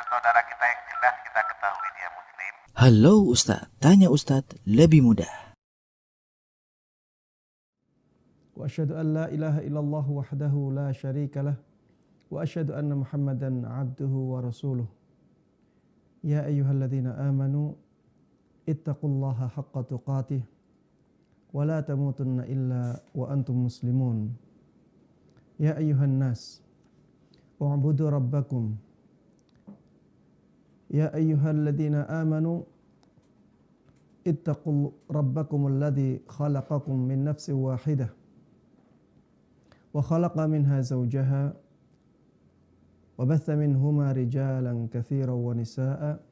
saudara kita yang jelas kita ketahui dia muslim. Halo Ustadz, tanya Ustadz lebih mudah. Wa asyhadu an la ilaha illallah wahdahu la syarika lah wa asyhadu anna Muhammadan abduhu wa rasuluh. Ya ayyuhalladzina amanu ittaqullaha haqqa tuqatih wa la tamutunna illa wa antum muslimun. Ya ayyuhan nas u'budu rabbakum. Ya ayyuhalladzina amanu ittaqu rabbakum alladzi khalaqakum min nafsin wahidah wa khalaqa minha zawjaha wa batha minhuma rijalan katsiran wa nisaa'a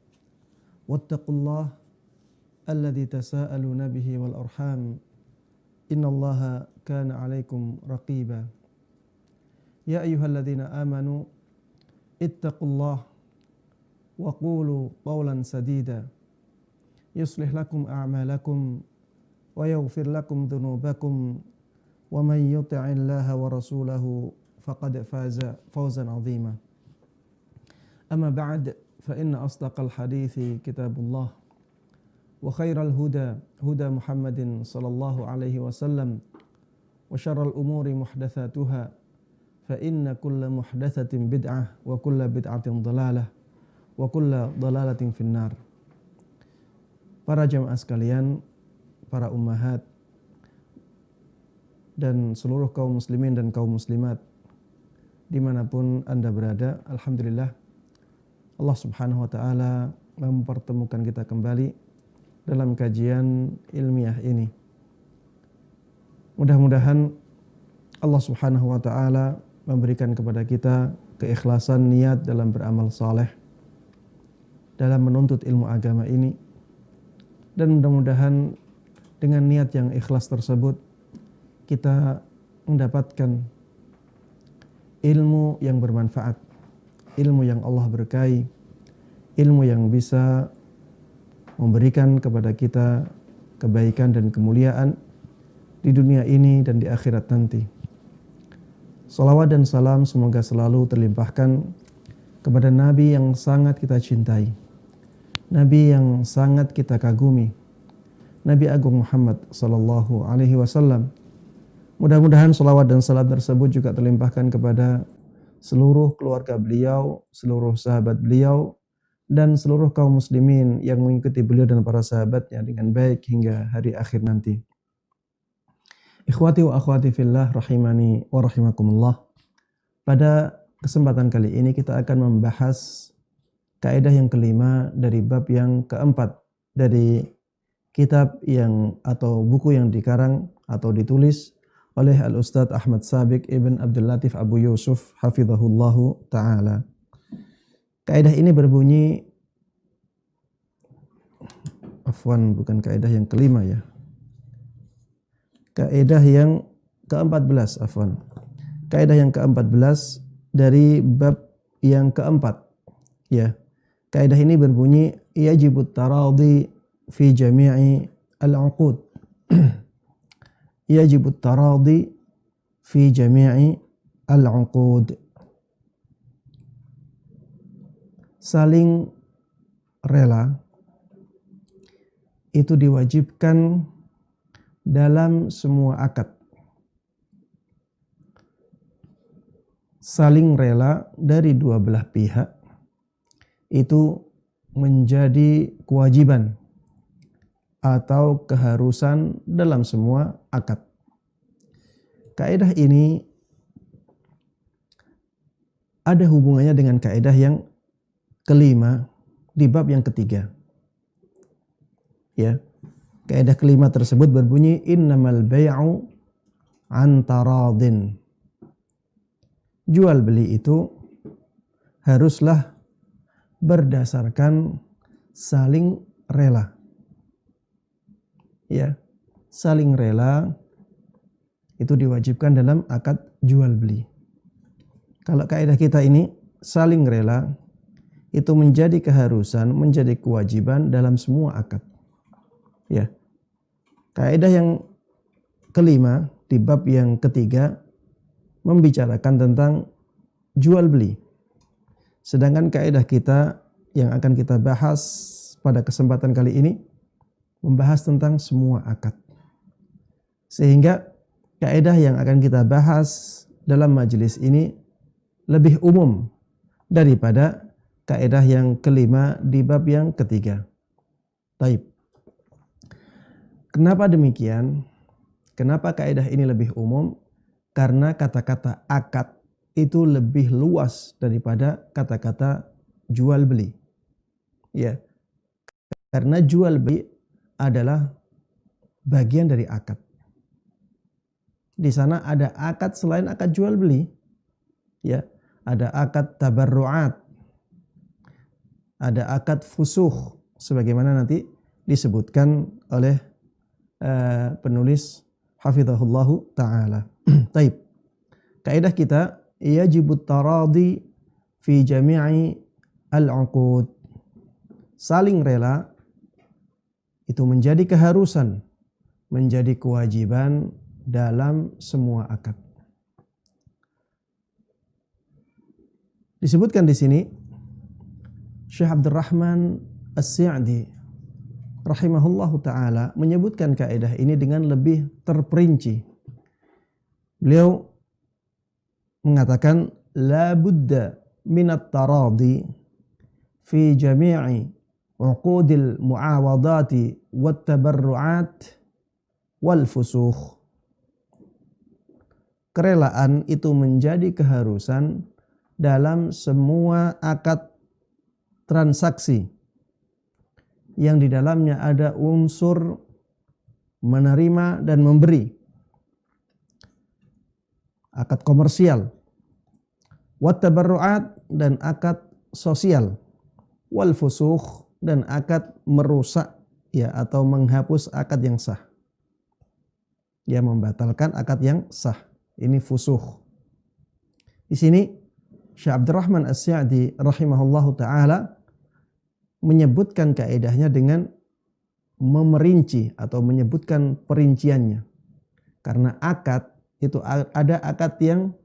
wattaqullaha alladzi tasaaluna bihi wal arham innallaha kana 'alaikum raqiba. Ya ayyuhalladzina amanu ittaqullaha wa qulu qawlan sadida yuslih lakum a'malakum wa yaghfir lakum dhunubakum wa man yuti'illaha wa rasulahu faqad faza fawzan 'azima. Amma ba'd, fa inna asdaqal hadithi kitabullah wa khairal huda huda Muhammadin sallallahu alaihi wasallam wa syarral umuri muhdatsatuha fa inna kulla muhdatsatin bid'ah wa kulla bid'atin dhalalah wa kulla dhalalatin finnar. Para jamaah sekalian, para ummahat dan seluruh kaum muslimin dan kaum muslimat dimanapun Anda berada, alhamdulillah Allah subhanahu wa ta'ala mempertemukan kita kembali dalam kajian ilmiah ini. Mudah-mudahan Allah subhanahu wa ta'ala memberikan kepada kita keikhlasan niat dalam beramal saleh, dalam menuntut ilmu agama ini, dan mudah-mudahan dengan niat yang ikhlas tersebut kita mendapatkan ilmu yang bermanfaat, ilmu yang Allah berkahi, ilmu yang bisa memberikan kepada kita kebaikan dan kemuliaan di dunia ini dan di akhirat nanti. Salawat dan salam semoga selalu terlimpahkan kepada Nabi yang sangat kita cintai, Nabi yang sangat kita kagumi, Nabi Agung Muhammad sallallahu alaihi wasallam. Mudah-mudahan salawat dan salam tersebut juga terlimpahkan kepada seluruh keluarga beliau, seluruh sahabat beliau, dan seluruh kaum muslimin yang mengikuti beliau dan para sahabatnya dengan baik hingga hari akhir nanti. Ikhwati wa akhwati fillah rahimani wa rahimakumullah. Pada kesempatan kali ini kita akan membahas kaidah yang kelima dari bab yang keempat dari kitab yang atau buku yang dikarang atau ditulis oleh Al-Ustadz Ahmad Sabiq Ibn Abdul Latif Abu Yusuf hafizahullahu ta'ala. Kaidah ini berbunyi, bukan kaidah yang kelima ya. Kaidah yang ke-14, Kaidah yang ke-14 dari bab yang keempat. Ya. Kaidah ini berbunyi yajibut taradhi fi jami'i al-'uqud. Yajibut taradhi fi jami'i al-'uqud. Saling rela itu diwajibkan dalam semua akad. Saling rela dari dua belah pihak itu menjadi kewajiban atau keharusan dalam semua akad. Kaidah ini ada hubungannya dengan kaidah yang kelima di bab yang ketiga. Ya. Kaidah kelima tersebut berbunyi innamal bai'u an taradin. Jual beli itu haruslah berdasarkan saling rela. Ya, saling rela itu diwajibkan dalam akad jual beli. Kalau kaidah kita ini saling rela itu menjadi keharusan, menjadi kewajiban dalam semua akad. Ya. Kaidah yang kelima di bab yang ketiga membicarakan tentang jual beli. Sedangkan kaidah kita yang akan kita bahas pada kesempatan kali ini membahas tentang semua akad. Sehingga kaidah yang akan kita bahas dalam majelis ini lebih umum daripada kaidah yang kelima di bab yang ketiga. Taib. Kenapa demikian? Kenapa kaidah ini lebih umum? Karena kata-kata akad itu lebih luas daripada kata-kata jual beli. Ya. Karena jual beli adalah bagian dari akad. Di sana ada akad selain akad jual beli. Ya, ada akad tabarru'at. Ada akad fusuh sebagaimana nanti disebutkan oleh penulis hafizahullahu taala. Taib. Kaidah kita yajibut taradi fi jami'i al-uqud. Saling rela itu menjadi keharusan, menjadi kewajiban dalam semua akad. Disebutkan di sini Syekh Abdurrahman As-Sa'di rahimahullahu taala menyebutkan kaidah ini dengan lebih terperinci. Beliau mengatakan la budda minat taradi fi jami'i uqudil muawadati wat tabarru'at wal fusukh. Kerelaan itu menjadi keharusan dalam semua akad transaksi yang di dalamnya ada unsur menerima dan memberi. Akad komersial, wat tabarru'at dan akad sosial, wal fusukh dan akad merusak ya atau menghapus akad yang sah. Ya, membatalkan akad yang sah. Ini fusuh. Di sini Syekh Abdurrahman As-Sa'di rahimahullahu taala menyebutkan kaidahnya dengan memerinci atau menyebutkan perinciannya. Karena akad itu ada akad yang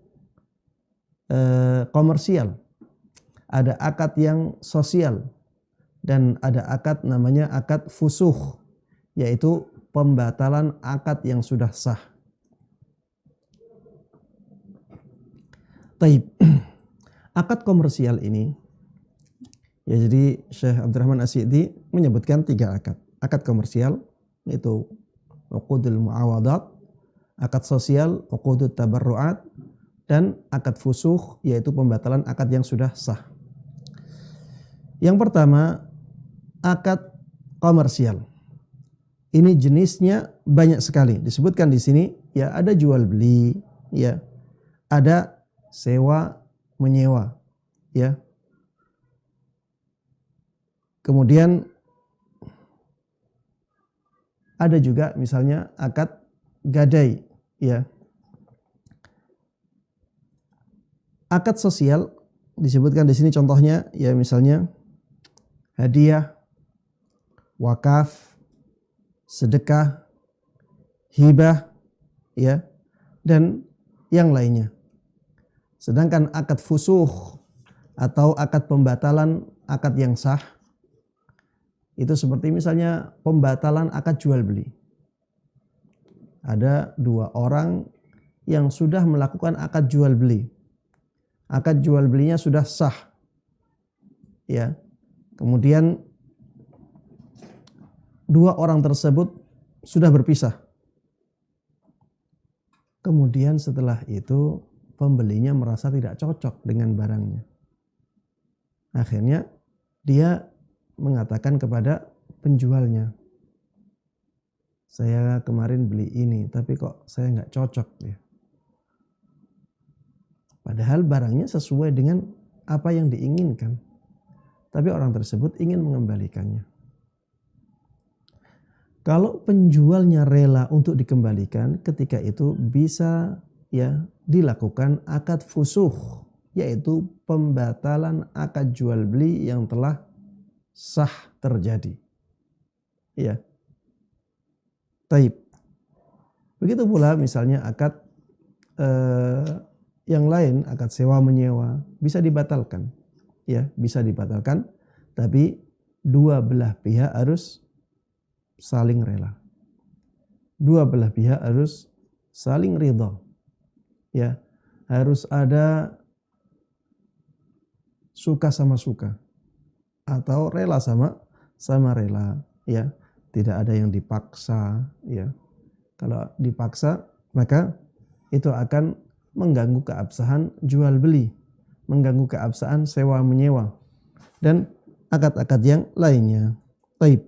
komersial, ada akad yang sosial, dan ada akad namanya akad fusuh, yaitu pembatalan akad yang sudah sah. Taib. Akad komersial ini, ya jadi Syekh Abdurrahman As-Sa'di menyebutkan 3 akad. Akad komersial, yaitu uqudul muawadat, akad sosial, uqudut tabarru'at, dan akad fusuh, yaitu pembatalan akad yang sudah sah. Yang pertama, akad komersial. Ini jenisnya banyak sekali. Disebutkan di sini, ya ada jual beli, ya ada sewa menyewa, ya. Kemudian ada juga misalnya akad gadai, ya. Akad sosial disebutkan di sini contohnya, ya misalnya hadiah, wakaf, sedekah, hibah, ya, dan yang lainnya. Sedangkan akad fusuh atau akad pembatalan akad yang sah itu seperti misalnya pembatalan akad jual beli. Ada 2 orang yang sudah melakukan akad jual beli. Akad jual belinya sudah sah. Ya. Kemudian 2 orang tersebut sudah berpisah. Kemudian setelah itu pembelinya merasa tidak cocok dengan barangnya. Akhirnya dia mengatakan kepada penjualnya, saya kemarin beli ini tapi kok saya nggak cocok ya. Padahal barangnya sesuai dengan apa yang diinginkan. Tapi orang tersebut ingin mengembalikannya. Kalau penjualnya rela untuk dikembalikan, ketika itu bisa ya dilakukan akad fusuh, yaitu pembatalan akad jual beli yang telah sah terjadi. Ya. Taib. Begitu pula misalnya akad yang lain, akad sewa menyewa bisa dibatalkan. Ya, bisa dibatalkan tapi dua belah pihak harus saling rela. Dua belah pihak harus saling ridha. Ya, harus ada suka sama suka atau rela sama rela, ya. Tidak ada yang dipaksa, ya. Kalau dipaksa maka itu akan mengganggu keabsahan jual beli, mengganggu keabsahan sewa menyewa dan akad-akad yang lainnya. Baik.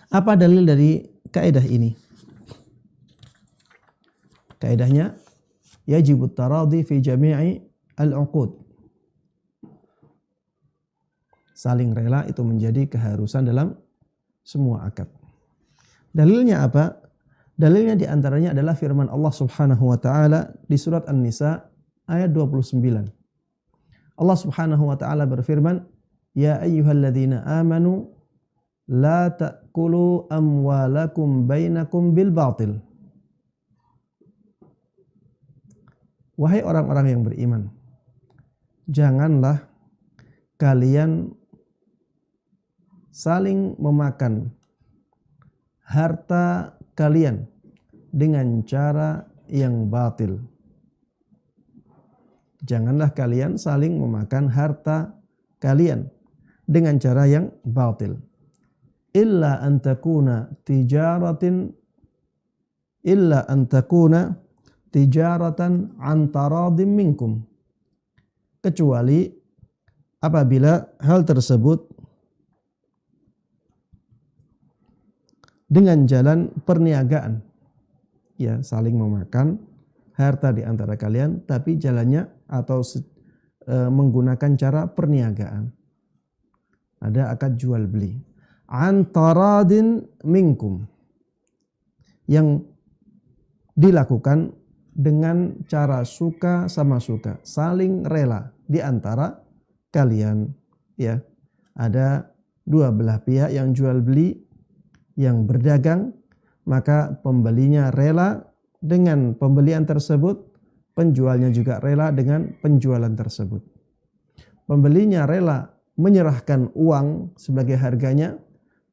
Apa dalil dari kaidah ini? Kaidahnya yajibut taradhi fi jami'i al-uqud. Saling rela itu menjadi keharusan dalam semua akad. Dalilnya apa? Dalilnya diantaranya adalah firman Allah Subhanahu wa ta'ala di surat An-Nisa ayat 29. Allah Subhanahu wa ta'ala berfirman, "Ya ayyuhalladzina amanu la ta'kulu amwalakum bainakum bil batil." Wahai orang-orang yang beriman, janganlah kalian saling memakan harta kalian dengan cara yang batil. Janganlah kalian saling memakan harta kalian dengan cara yang batil. Illa an takuna tijaratan an taradhim minkum. Kecuali apabila hal tersebut dengan jalan perniagaan, ya, saling memakan harta di antara kalian, tapi jalannya atau menggunakan cara perniagaan. Ada akad jual beli. Antaradin minkum, yang dilakukan dengan cara suka sama suka, saling rela di antara kalian. Ya, ada dua belah pihak yang jual beli, yang berdagang, maka pembelinya rela dengan pembelian tersebut, penjualnya juga rela dengan penjualan tersebut. Pembelinya rela menyerahkan uang sebagai harganya,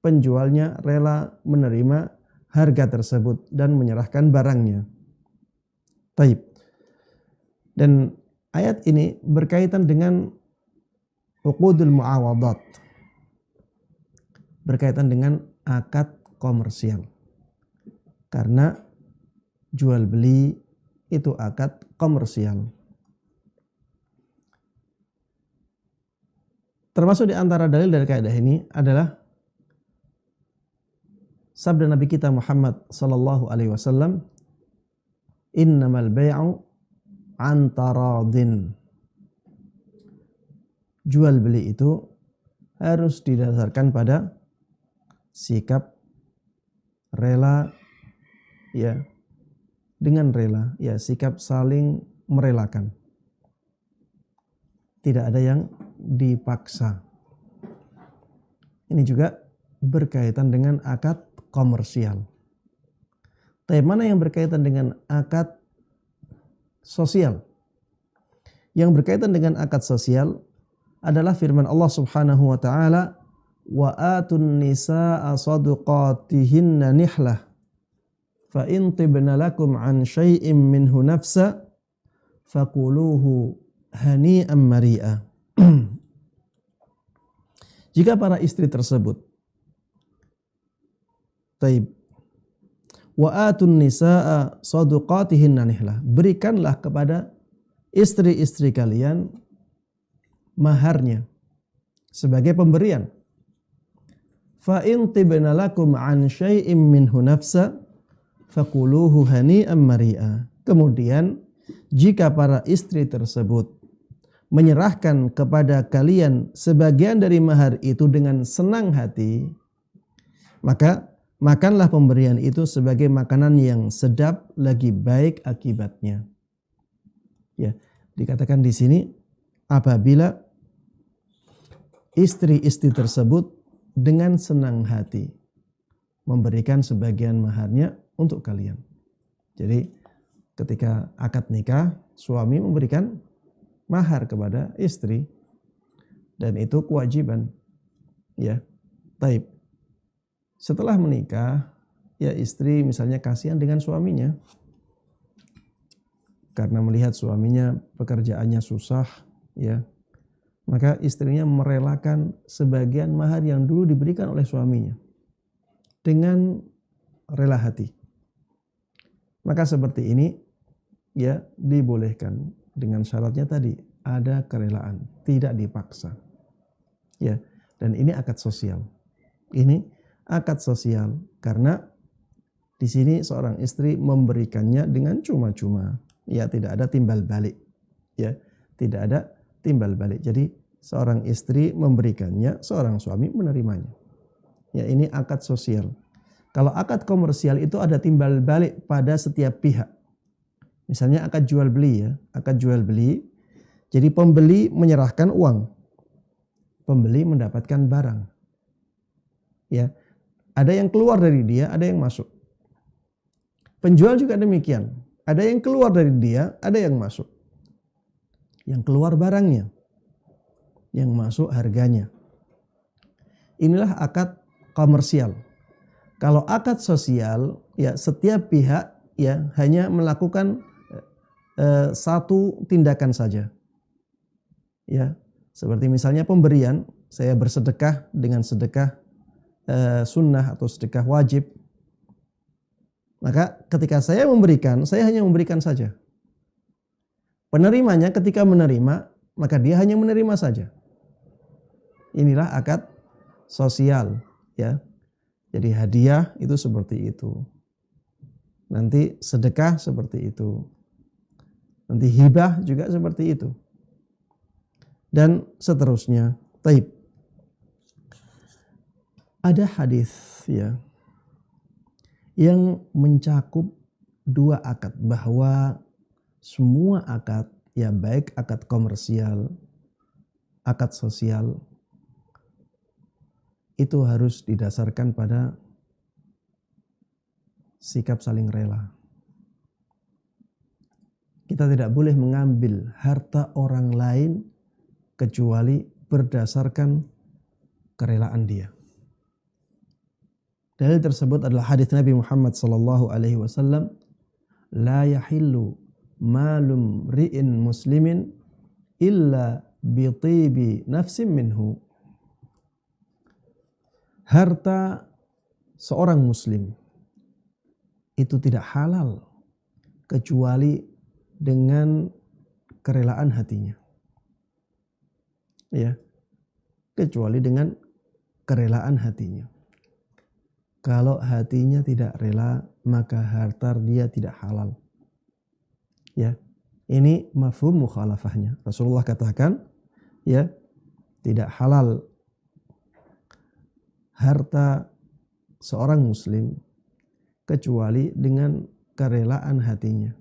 penjualnya rela menerima harga tersebut dan menyerahkan barangnya. Baik. Dan ayat ini berkaitan dengan uqudul muawadat, berkaitan dengan akad komersial. Karena jual beli itu akad komersial. Termasuk di antara dalil dari kaidah ini adalah sabda Nabi kita Muhammad sallallahu alaihi wasallam, "Innamal bai'u an taradin." Jual beli itu harus didasarkan pada sikap rela, ya, dengan rela, ya, sikap saling merelakan. Tidak ada yang dipaksa. Ini juga berkaitan dengan akad komersial. Tapi mana yang berkaitan dengan akad sosial? Yang berkaitan dengan akad sosial adalah firman Allah Subhanahu wa ta'ala, wa atun nisaa sadaqatihinna nihlah fa in tibna lakum an syai'im minhu nafsa fakuluhu hani'an mari'a. Jika para istri tersebut wa atun nisaa sadaqatihinna nihlah, berikanlah kepada istri-istri kalian maharnya sebagai pemberian. Fa in tibna lakum an syai'im minhu nafsa fakuluhu hani'an mari'a. Kemudian jika para istri tersebut menyerahkan kepada kalian sebagian dari mahar itu dengan senang hati, maka makanlah pemberian itu sebagai makanan yang sedap lagi baik akibatnya. Ya, dikatakan di sini apabila istri-istri tersebut dengan senang hati memberikan sebagian maharnya untuk kalian. Jadi ketika akad nikah, suami memberikan mahar kepada istri. dan itu kewajiban. Ya, taib. Setelah menikah, ya istri misalnya kasihan dengan suaminya karena melihat suaminya pekerjaannya susah, ya, maka istrinya merelakan sebagian mahar yang dulu diberikan oleh suaminya dengan rela hati. Maka seperti ini, ya, dibolehkan dengan syaratnya tadi ada kerelaan, tidak dipaksa, ya. Dan ini akad sosial. Ini akad sosial karena di sini seorang istri memberikannya dengan cuma-cuma. Ya, tidak ada timbal balik. Ya, tidak ada timbal balik. Jadi seorang istri memberikannya, seorang suami menerimanya. Ya, ini akad sosial. Kalau akad komersial itu ada timbal balik pada setiap pihak. Misalnya akad jual beli, ya, akad jual beli. Jadi pembeli menyerahkan uang, pembeli mendapatkan barang. Ya, ada yang keluar dari dia, ada yang masuk. Penjual juga demikian. Ada yang keluar dari dia, ada yang masuk. Yang keluar barangnya, yang masuk harganya. Inilah akad komersial. Kalau akad sosial, ya setiap pihak ya hanya melakukan satu tindakan saja. Ya, seperti misalnya pemberian, saya bersedekah dengan sedekah sunnah atau sedekah wajib. Maka ketika saya memberikan, saya hanya memberikan saja. Penerimanya ketika menerima, maka dia hanya menerima saja. Inilah akad sosial, ya. Jadi hadiah itu seperti itu. Nanti sedekah seperti itu. Nanti hibah juga seperti itu. Dan seterusnya. Taib. Ada hadis, ya, yang mencakup dua akad, bahwa semua akad, ya baik akad komersial, akad sosial, itu harus didasarkan pada sikap saling rela. Kita tidak boleh mengambil harta orang lain kecuali berdasarkan kerelaan dia. Dalil tersebut adalah hadis Nabi Muhammad sallallahu alaihi wasallam, la yahillu malum ri'in muslimin illa bi tibi nafsin minhu. Harta seorang muslim itu tidak halal kecuali dengan kerelaan hatinya. Ya, kecuali dengan kerelaan hatinya. Kalau hatinya tidak rela, maka harta dia tidak halal. Ya, ini mafhum mukhalafahnya. Rasulullah katakan, ya, tidak halal harta seorang muslim kecuali dengan kerelaan hatinya.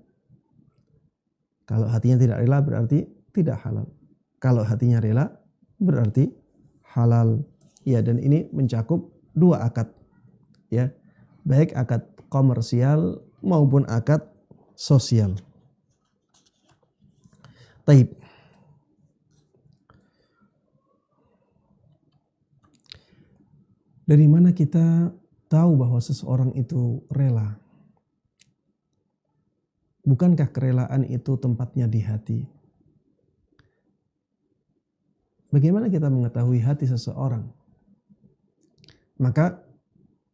Kalau hatinya tidak rela berarti tidak halal. Kalau hatinya rela berarti halal. Ya, dan ini mencakup dua akad. Ya, baik akad komersial maupun akad sosial. Taib. Dari mana kita tahu bahwa seseorang itu rela? Bukankah kerelaan itu tempatnya di hati? Bagaimana kita mengetahui hati seseorang? Maka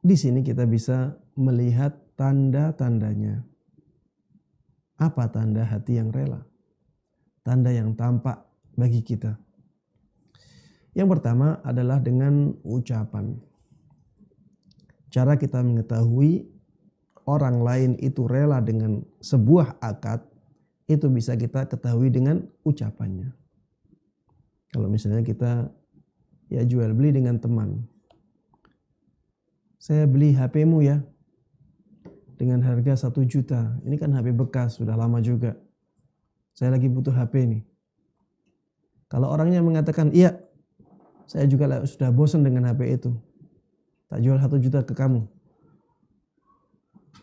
di sini kita bisa melihat tanda-tandanya. Apa tanda hati yang rela? Tanda yang tampak bagi kita. Yang pertama adalah dengan ucapan. Cara kita mengetahui orang lain itu rela dengan sebuah akad, itu bisa kita ketahui dengan ucapannya. Kalau misalnya kita ya jual beli dengan teman. Saya beli HP-mu ya dengan harga 1 juta. Ini kan HP bekas, sudah lama juga. Saya lagi butuh HP nih. Kalau orangnya mengatakan, iya, saya juga sudah bosan dengan HP itu. Tak jual 1 juta ke kamu.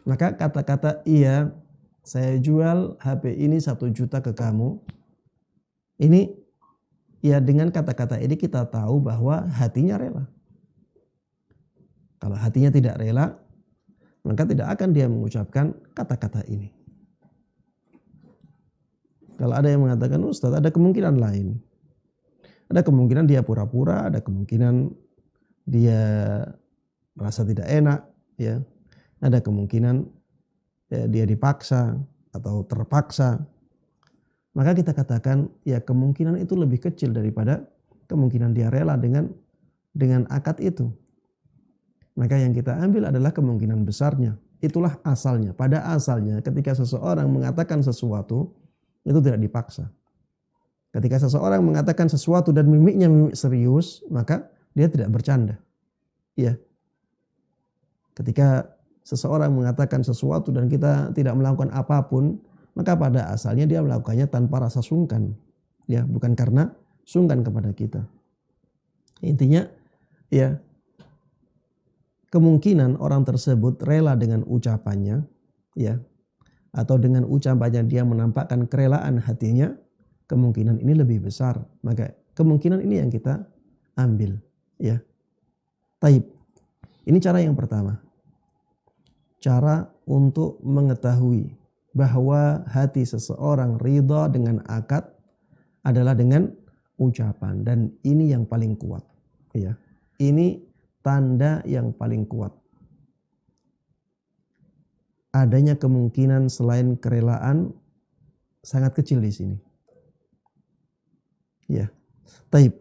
Maka kata-kata iya, saya jual HP ini 1 juta ke kamu. Ini ya dengan kata-kata ini kita tahu bahwa hatinya rela. Kalau hatinya tidak rela, maka tidak akan dia mengucapkan kata-kata ini. Kalau ada yang mengatakan, Ustaz, ada kemungkinan lain. Ada kemungkinan dia pura-pura, ada kemungkinan dia merasa tidak enak, ya. Ada kemungkinan ya, dia dipaksa atau terpaksa. Maka kita katakan ya kemungkinan itu lebih kecil daripada kemungkinan dia rela dengan akad itu. Maka yang kita ambil adalah kemungkinan besarnya. Itulah asalnya. Pada asalnya ketika seseorang mengatakan sesuatu itu tidak dipaksa. Ketika seseorang mengatakan sesuatu dan mimiknya mimik serius, maka dia tidak bercanda. Ya. Ketika seseorang mengatakan sesuatu dan kita tidak melakukan apapun, maka pada asalnya dia melakukannya tanpa rasa sungkan. Ya, bukan karena sungkan kepada kita. Intinya ya kemungkinan orang tersebut rela dengan ucapannya, ya, atau dengan ucapannya dia menampakkan kerelaan hatinya, kemungkinan ini lebih besar. Maka kemungkinan ini yang kita ambil, ya. Taib. Ini cara yang pertama. Cara untuk mengetahui bahwa hati seseorang ridha dengan akad adalah dengan ucapan, dan ini yang paling kuat, ya. Ini tanda yang paling kuat. Adanya kemungkinan selain kerelaan sangat kecil di sini. Ya. Taib.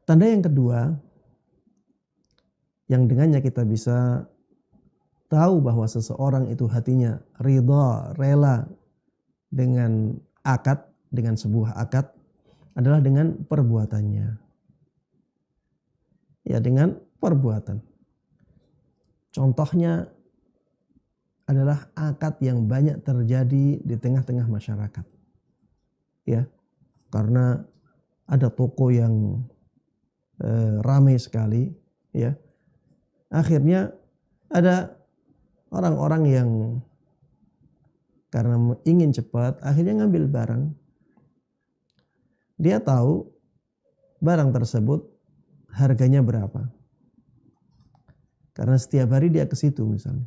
Tanda yang kedua yang dengannya kita bisa tahu bahwa seseorang itu hatinya ridha, rela dengan akad, dengan sebuah akad adalah dengan perbuatannya. Ya, dengan perbuatan. Contohnya adalah akad yang banyak terjadi di tengah-tengah masyarakat. Ya, karena ada toko yang ramai sekali, ya. Akhirnya ada orang-orang yang karena ingin cepat akhirnya ngambil barang. Dia tahu barang tersebut harganya berapa. Karena setiap hari dia ke situ misalnya.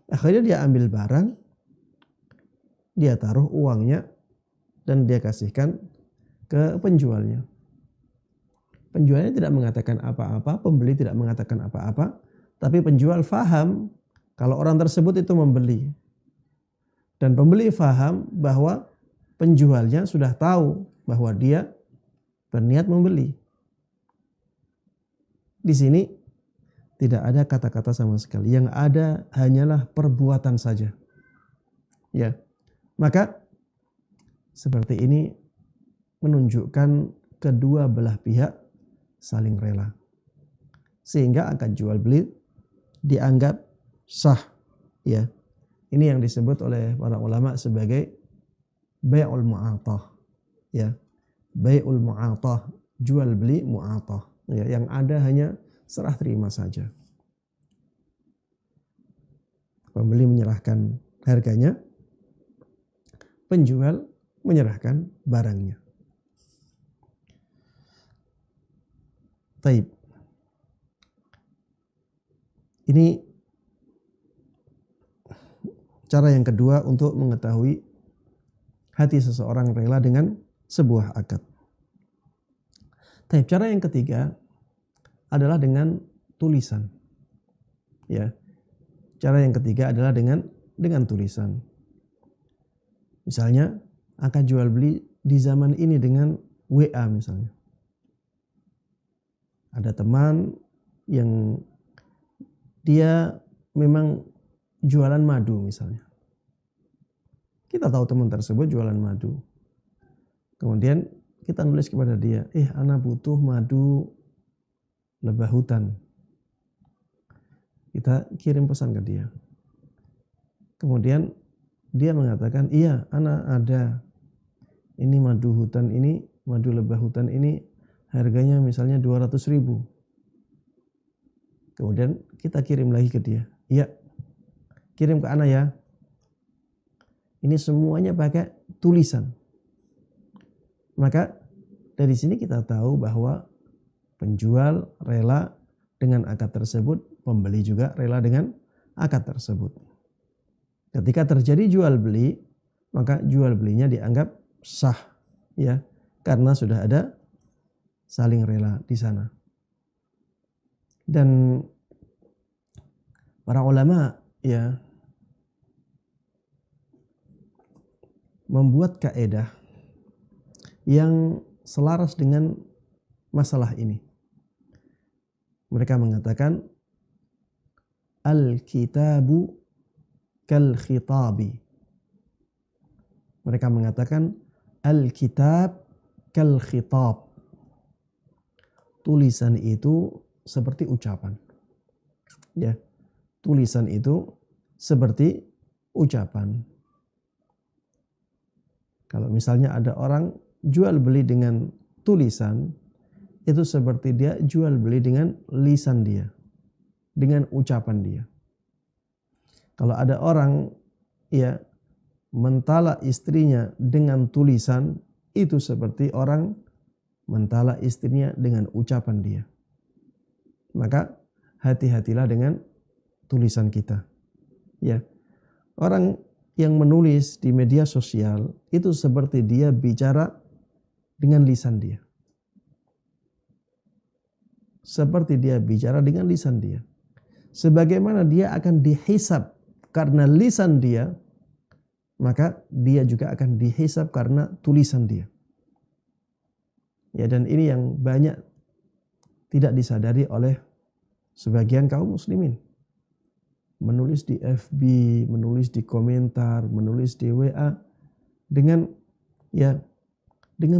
Akhirnya dia ambil barang, dia taruh uangnya dan dia kasihkan ke penjualnya. Penjualnya tidak mengatakan apa-apa, pembeli tidak mengatakan apa-apa, tapi penjual faham kalau orang tersebut itu membeli. Dan pembeli faham bahwa penjualnya sudah tahu bahwa dia berniat membeli. Di sini tidak ada kata-kata sama sekali. Yang ada hanyalah perbuatan saja. Ya. Maka seperti ini menunjukkan kedua belah pihak saling rela. Sehingga akad jual beli dianggap sah, ya. Ini yang disebut oleh para ulama sebagai bai'ul mu'atah, ya. Bai'ul mu'atah, jual beli mu'atah, ya. Yang ada hanya serah terima saja. Pembeli menyerahkan harganya, penjual menyerahkan barangnya. Taib. Ini cara yang kedua untuk mengetahui hati seseorang rela dengan sebuah akad. Taib. Cara yang ketiga adalah dengan tulisan. Ya. Cara yang ketiga adalah dengan tulisan. Misalnya akad jual beli di zaman ini dengan WA misalnya. Ada teman yang dia memang jualan madu misalnya. Kita tahu teman tersebut jualan madu. Kemudian kita nulis kepada dia, ana butuh madu lebah hutan. Kita kirim pesan ke dia. Kemudian dia mengatakan, iya, ana ada. Ini madu hutan ini, madu lebah hutan ini harganya misalnya 200.000. Kemudian kita kirim lagi ke dia. Iya, kirim ke ana ya. Ini semuanya pakai tulisan. Maka dari sini kita tahu bahwa penjual rela dengan akad tersebut, pembeli juga rela dengan akad tersebut. Ketika terjadi jual beli, maka jual belinya dianggap sah, ya, karena sudah ada saling rela di sana. Dan para ulama, ya, membuat kaedah yang selaras dengan masalah ini. Mereka mengatakan al-kitabu kal khitabi. Mereka mengatakan al-kitab kal khitab. Tulisan itu seperti ucapan. Ya, tulisan itu seperti ucapan. Kalau misalnya ada orang jual beli dengan tulisan, itu seperti dia jual beli dengan lisan dia, dengan ucapan dia. Kalau ada orang ya mentala istrinya dengan tulisan, itu seperti orang mentala istrinya dengan ucapan dia. Maka hati-hatilah dengan tulisan kita. Ya, orang yang menulis di media sosial itu seperti dia bicara dengan lisan dia. Seperti dia bicara dengan lisan dia. Sebagaimana dia akan dihisab karena lisan dia, maka dia juga akan dihisab karena tulisan dia. Ya, dan ini yang banyak tidak disadari oleh sebagian kaum muslimin. Menulis di FB, menulis di komentar, menulis di WA dengan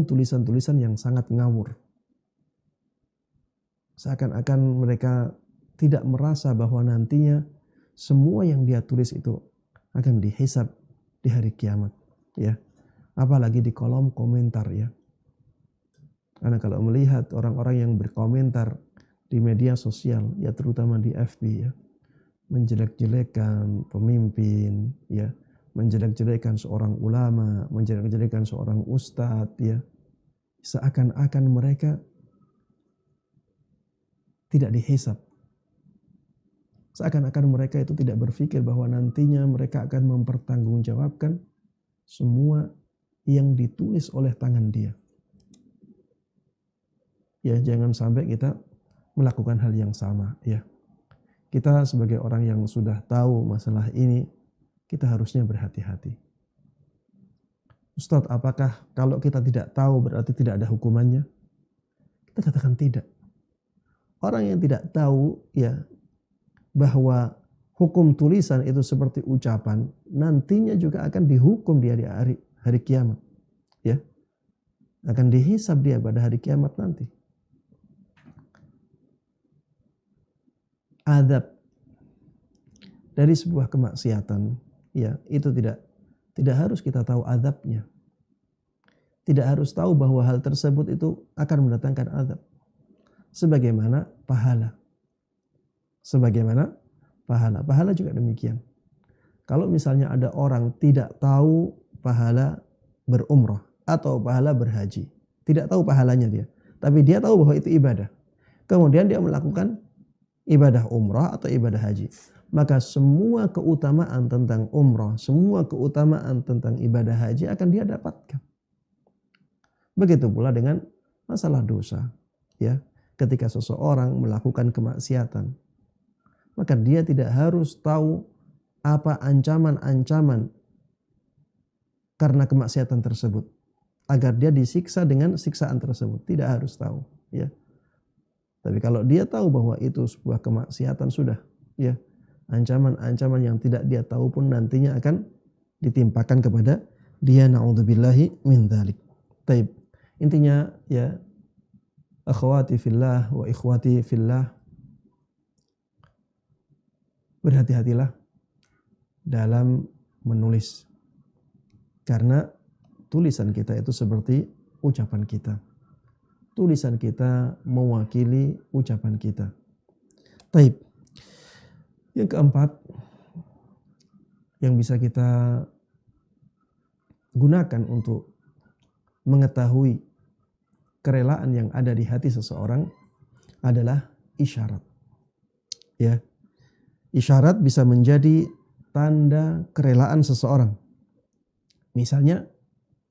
tulisan-tulisan yang sangat ngawur. Seakan-akan mereka tidak merasa bahwa nantinya semua yang dia tulis itu akan dihisab di hari kiamat, ya. Apalagi di kolom komentar, ya. Karena kalau melihat orang-orang yang berkomentar di media sosial, ya terutama di FB, ya, menjelek-jelekan pemimpin, ya, menjelek-jelekan seorang ulama, menjelek-jelekan seorang ustadz, ya, seakan-akan mereka tidak dihisab. Seakan-akan mereka itu tidak berpikir bahwa nantinya mereka akan mempertanggungjawabkan semua yang ditulis oleh tangan dia. Ya, jangan sampai kita melakukan hal yang sama, ya. Kita sebagai orang yang sudah tahu masalah ini, kita harusnya berhati-hati. Ustadz, apakah kalau kita tidak tahu berarti tidak ada hukumannya? Kita katakan tidak. Orang yang tidak tahu, ya, bahwa hukum tulisan itu seperti ucapan, nantinya juga akan dihukum dia di hari kiamat, ya, akan dihisab dia pada hari kiamat nanti. Adab dari sebuah kemaksiatan, ya, itu tidak harus kita tahu adabnya, tidak harus tahu bahwa hal tersebut itu akan mendatangkan adab. Sebagaimana pahala. Pahala juga demikian. Kalau misalnya ada orang tidak tahu pahala berumrah atau pahala berhaji, tidak tahu pahalanya dia, tapi dia tahu bahwa itu ibadah. Kemudian dia melakukan ibadah umrah atau ibadah haji, maka semua keutamaan tentang umrah, semua keutamaan tentang ibadah haji akan dia dapatkan. Begitu pula dengan masalah dosa, ya. Ketika seseorang melakukan kemaksiatan, maka dia tidak harus tahu apa ancaman-ancaman karena kemaksiatan tersebut agar dia disiksa dengan siksaan tersebut. Tidak harus tahu, ya. Tapi kalau dia tahu bahwa itu sebuah kemaksiatan, sudah, ya, ancaman-ancaman yang tidak dia tahu pun nantinya akan ditimpakan kepada dia, na'udzubillahi min dzalik. Taib. Intinya, ya, akhwati fillah wa ikhwati fillah, berhati-hatilah dalam menulis. Karena tulisan kita itu seperti ucapan kita. Tulisan kita mewakili ucapan kita. Taib. Yang keempat yang bisa kita gunakan untuk mengetahui kerelaan yang ada di hati seseorang adalah isyarat. Ya. Isyarat bisa menjadi tanda kerelaan seseorang. Misalnya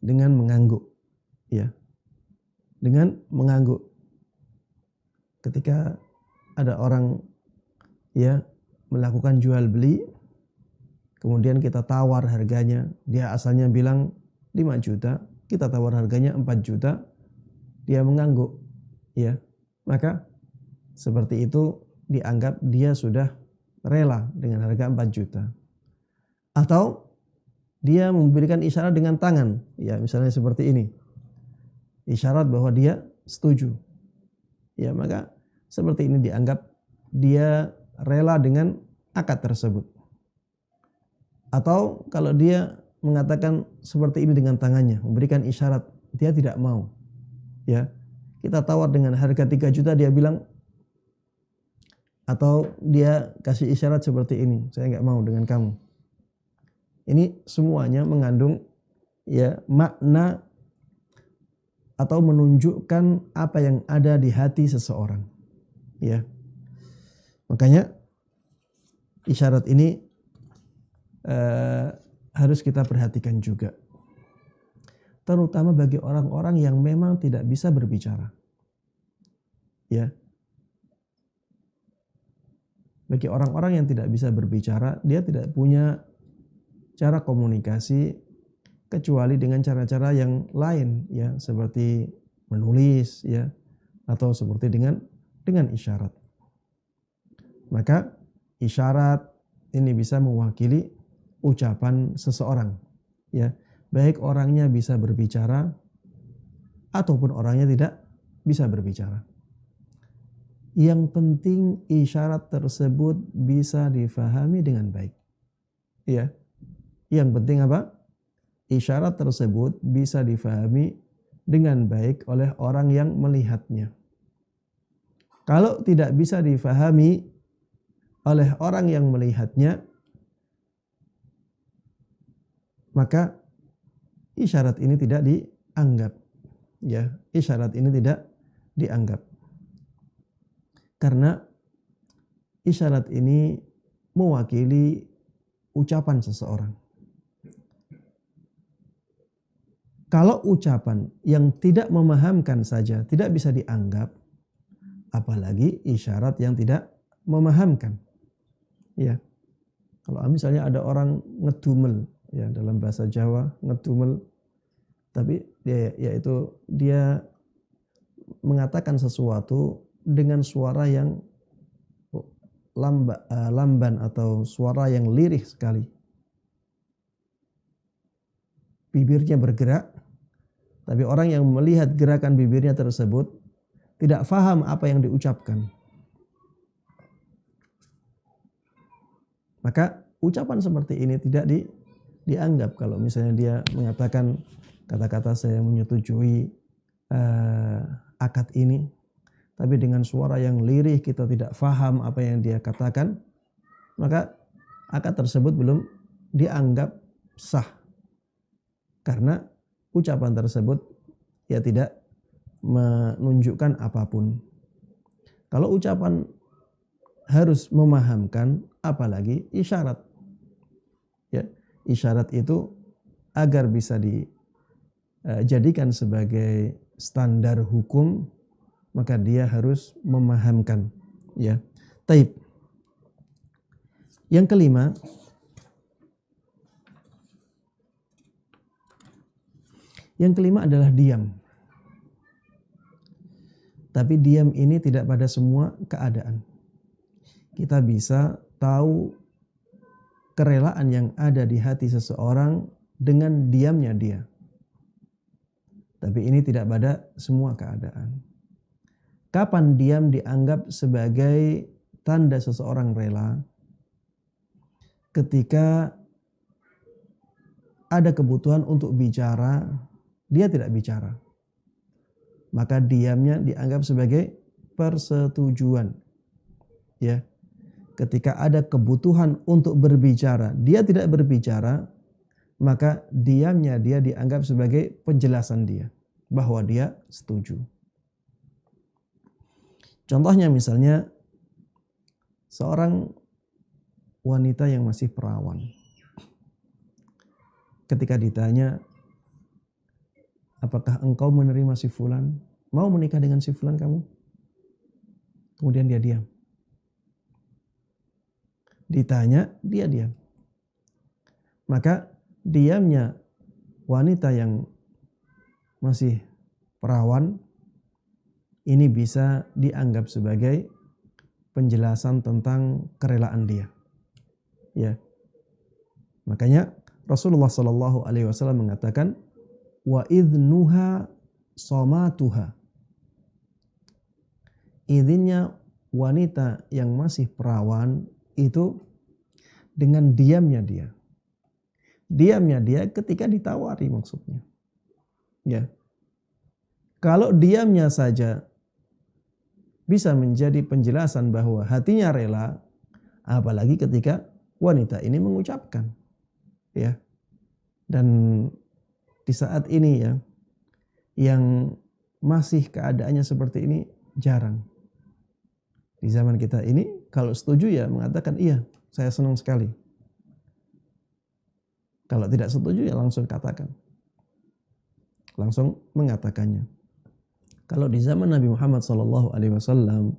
dengan mengangguk, ya. Dengan mengangguk. Ketika ada orang ya melakukan jual beli, kemudian kita tawar harganya, dia asalnya bilang 5 juta, kita tawar harganya 4 juta, dia mengangguk, ya. Maka seperti itu dianggap dia sudah rela dengan harga 4 juta. Atau dia memberikan isyarat dengan tangan, ya misalnya seperti ini. Isyarat bahwa dia setuju. Ya, maka seperti ini dianggap dia rela dengan akad tersebut. Atau kalau dia mengatakan seperti ini dengan tangannya, memberikan isyarat, dia tidak mau. Ya. Kita tawar dengan harga 3 juta, dia bilang, atau dia kasih isyarat seperti ini, saya nggak mau dengan kamu. Ini semuanya mengandung ya makna atau menunjukkan apa yang ada di hati seseorang. Ya. Makanya isyarat ini harus kita perhatikan juga. Terutama bagi orang-orang yang memang tidak bisa berbicara. Ya. Bagi orang-orang yang tidak bisa berbicara, dia tidak punya cara komunikasi kecuali dengan cara-cara yang lain, ya, seperti menulis, ya, atau seperti dengan isyarat. Maka isyarat ini bisa mewakili ucapan seseorang, ya, baik orangnya bisa berbicara ataupun orangnya tidak bisa berbicara. Yang penting isyarat tersebut bisa difahami dengan baik, ya. Yang penting apa? Isyarat tersebut bisa difahami dengan baik oleh orang yang melihatnya. Kalau tidak bisa difahami oleh orang yang melihatnya, maka isyarat ini tidak dianggap. Ya, isyarat ini tidak dianggap. Karena isyarat ini mewakili ucapan seseorang. Kalau ucapan yang tidak memahamkan saja tidak bisa dianggap, apalagi isyarat yang tidak memahamkan. Ya. Kalau misalnya ada orang ngedumel, ya, dalam bahasa Jawa ngedumel, tapi dia mengatakan sesuatu dengan suara yang lamban atau suara yang lirih sekali. Bibirnya bergerak, tapi orang yang melihat gerakan bibirnya tersebut tidak faham apa yang diucapkan. Maka ucapan seperti ini tidak dianggap. Kalau misalnya dia mengatakan kata-kata saya menyetujui akad ini, tapi dengan suara yang lirih kita tidak faham apa yang dia katakan, maka akad tersebut belum dianggap sah. Karena ucapan tersebut ya tidak menunjukkan apapun. Kalau ucapan harus memahamkan, apalagi isyarat. Ya, isyarat itu agar bisa dijadikan sebagai standar hukum, maka dia harus memahamkan. Ya, taib. Yang kelima, adalah diam. Tapi diam ini tidak pada semua keadaan. Kita bisa tahu kerelaan yang ada di hati seseorang dengan diamnya dia. Tapi ini tidak pada semua keadaan. Kapan diam dianggap sebagai tanda seseorang rela? Ketika ada kebutuhan untuk bicara, dia tidak bicara. Maka diamnya dianggap sebagai persetujuan. Ya. Ketika ada kebutuhan untuk berbicara, dia tidak berbicara, maka diamnya dia dianggap sebagai penjelasan dia bahwa dia setuju. Contohnya misalnya seorang wanita yang masih perawan. Ketika ditanya, apakah engkau menerima si fulan? Mau menikah dengan si fulan kamu? Kemudian dia diam. Ditanya, dia diam. Maka diamnya wanita yang masih perawan ini bisa dianggap sebagai penjelasan tentang kerelaan dia. Ya. Makanya Rasulullah Shallallahu Alaihi Wasallam mengatakan, wa idnuha somatuha. Idzinnya wanita yang masih perawan itu dengan diamnya dia. Diamnya dia ketika ditawari maksudnya. Ya. Kalau diamnya saja bisa menjadi penjelasan bahwa hatinya rela, apalagi ketika wanita ini mengucapkan. Ya. Dan di saat ini ya, yang masih keadaannya seperti ini jarang. Di zaman kita ini kalau setuju ya mengatakan iya, saya senang sekali. Kalau tidak setuju ya langsung katakan. Langsung mengatakannya. Kalau di zaman Nabi Muhammad SAW,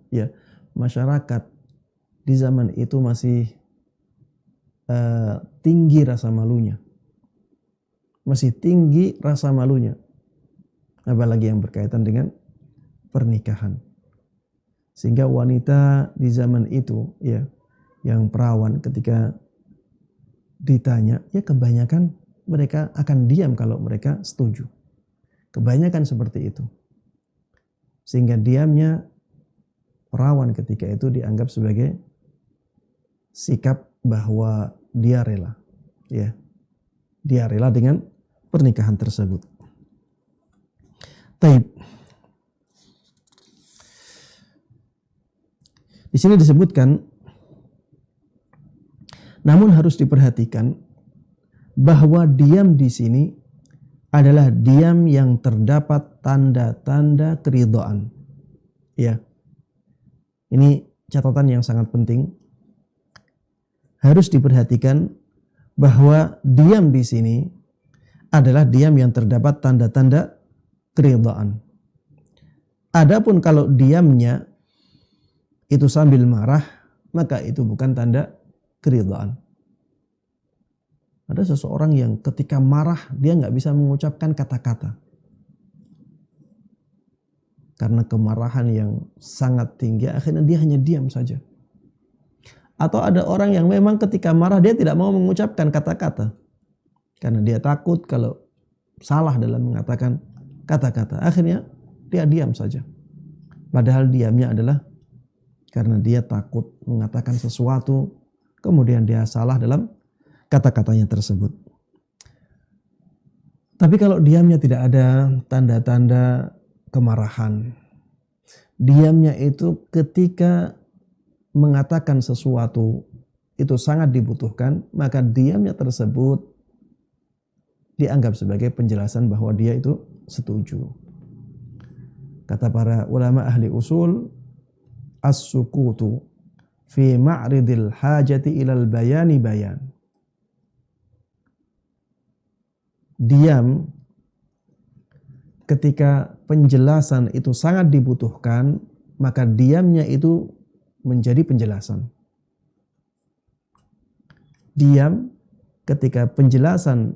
ya masyarakat di zaman itu masih tinggi rasa malunya. Masih tinggi rasa malunya. Apalagi yang berkaitan dengan pernikahan. Sehingga wanita di zaman itu ya yang perawan ketika ditanya ya kebanyakan mereka akan diam kalau mereka setuju. Kebanyakan seperti itu. Sehingga diamnya perawan ketika itu dianggap sebagai sikap bahwa dia rela. Ya. Dia rela dengan pernikahan tersebut. Taib. Di sini disebutkan, namun harus diperhatikan bahwa diam di sini adalah diam yang terdapat tanda-tanda keridhaan. Ya. Ini catatan yang sangat penting. Harus diperhatikan bahwa diam di sini adalah diam yang terdapat tanda-tanda keridhaan. Adapun kalau diamnya itu sambil marah, maka itu bukan tanda keridhaan. Ada seseorang yang ketika marah dia nggak bisa mengucapkan kata-kata karena kemarahan yang sangat tinggi, akhirnya dia hanya diam saja. Atau ada orang yang memang ketika marah dia tidak mau mengucapkan kata-kata karena dia takut kalau salah dalam mengatakan kata-kata, akhirnya dia diam saja. Padahal diamnya adalah karena dia takut mengatakan sesuatu, kemudian dia salah dalam kata-katanya tersebut. Tapi kalau diamnya tidak ada tanda-tanda kemarahan, diamnya itu ketika mengatakan sesuatu itu sangat dibutuhkan, maka diamnya tersebut dianggap sebagai penjelasan bahwa dia itu setuju. Kata para ulama ahli usul, as-sukutu fi ma'ridil hajati ilal bayani bayan. Diam ketika penjelasan itu sangat dibutuhkan, maka diamnya itu menjadi penjelasan. Diam ketika penjelasan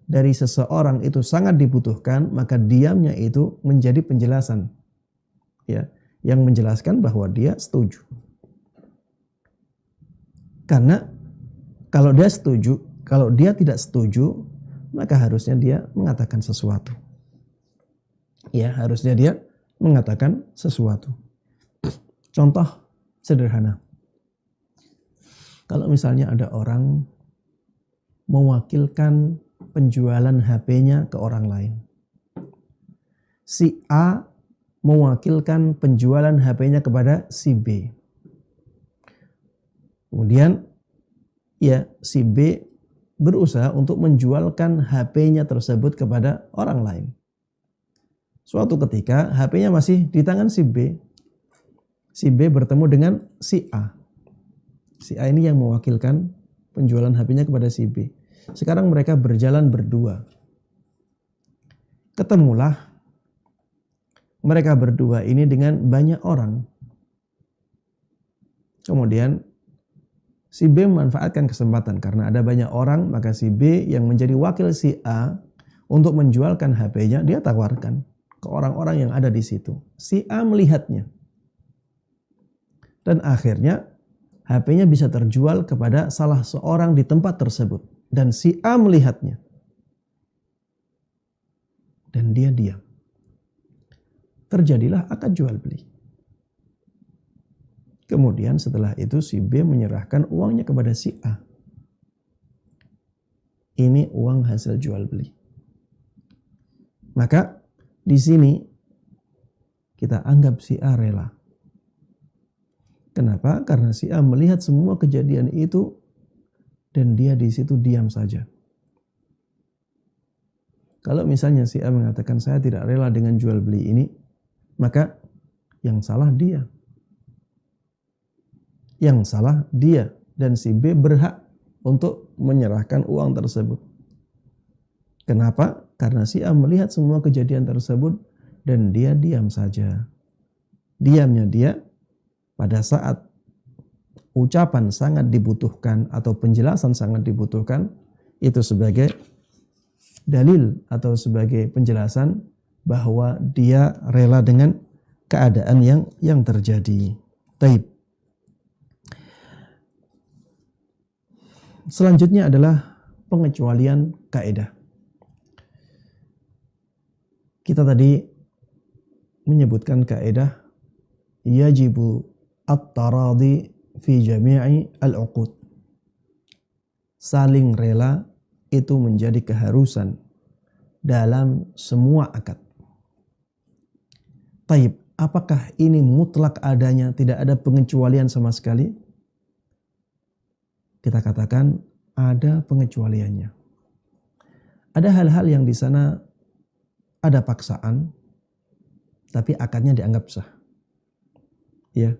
dari seseorang itu sangat dibutuhkan, maka diamnya itu menjadi penjelasan. Ya, yang menjelaskan bahwa dia setuju. Karena kalau dia setuju, kalau dia tidak setuju, maka harusnya dia mengatakan sesuatu. Ya, harusnya dia mengatakan sesuatu. Contoh sederhana. Kalau misalnya ada orang mewakilkan penjualan HP-nya ke orang lain. Si A mewakilkan penjualan HP-nya kepada si B. Kemudian ya si B berusaha untuk menjualkan HP-nya tersebut kepada orang lain. Suatu ketika HP-nya masih di tangan si B. Si B bertemu dengan si A. Si A ini yang mewakilkan penjualan HP-nya kepada si B. Sekarang mereka berjalan berdua. Ketemulah mereka berdua ini dengan banyak orang. Kemudian si B memanfaatkan kesempatan karena ada banyak orang, maka si B yang menjadi wakil si A untuk menjualkan HP-nya, dia tawarkan ke orang-orang yang ada di situ. Si A melihatnya. Dan akhirnya HP-nya bisa terjual kepada salah seorang di tempat tersebut. Dan si A melihatnya. Dan dia diam. Terjadilah akad jual beli. Kemudian setelah itu si B menyerahkan uangnya kepada si A. Ini uang hasil jual beli. Maka di sini kita anggap si A rela. Kenapa? Karena si A melihat semua kejadian itu dan dia di situ diam saja. Kalau misalnya si A mengatakan saya tidak rela dengan jual beli ini, maka yang salah dia. Yang salah dia dan si B berhak untuk menyerahkan uang tersebut. Kenapa? Karena si A melihat semua kejadian tersebut dan dia diam saja. Diamnya dia pada saat ucapan sangat dibutuhkan atau penjelasan sangat dibutuhkan, itu sebagai dalil atau sebagai penjelasan bahwa dia rela dengan keadaan yang terjadi. Taib. Selanjutnya adalah pengecualian kaidah. Kita tadi menyebutkan kaidah yajibu at-taradi fi jami'i al-uqud. Saling rela itu menjadi keharusan dalam semua akad. Taib, apakah ini mutlak adanya, tidak ada pengecualian sama sekali? Kita katakan ada pengecualiannya. Ada hal-hal yang di sana ada paksaan, tapi akadnya dianggap sah. Ya,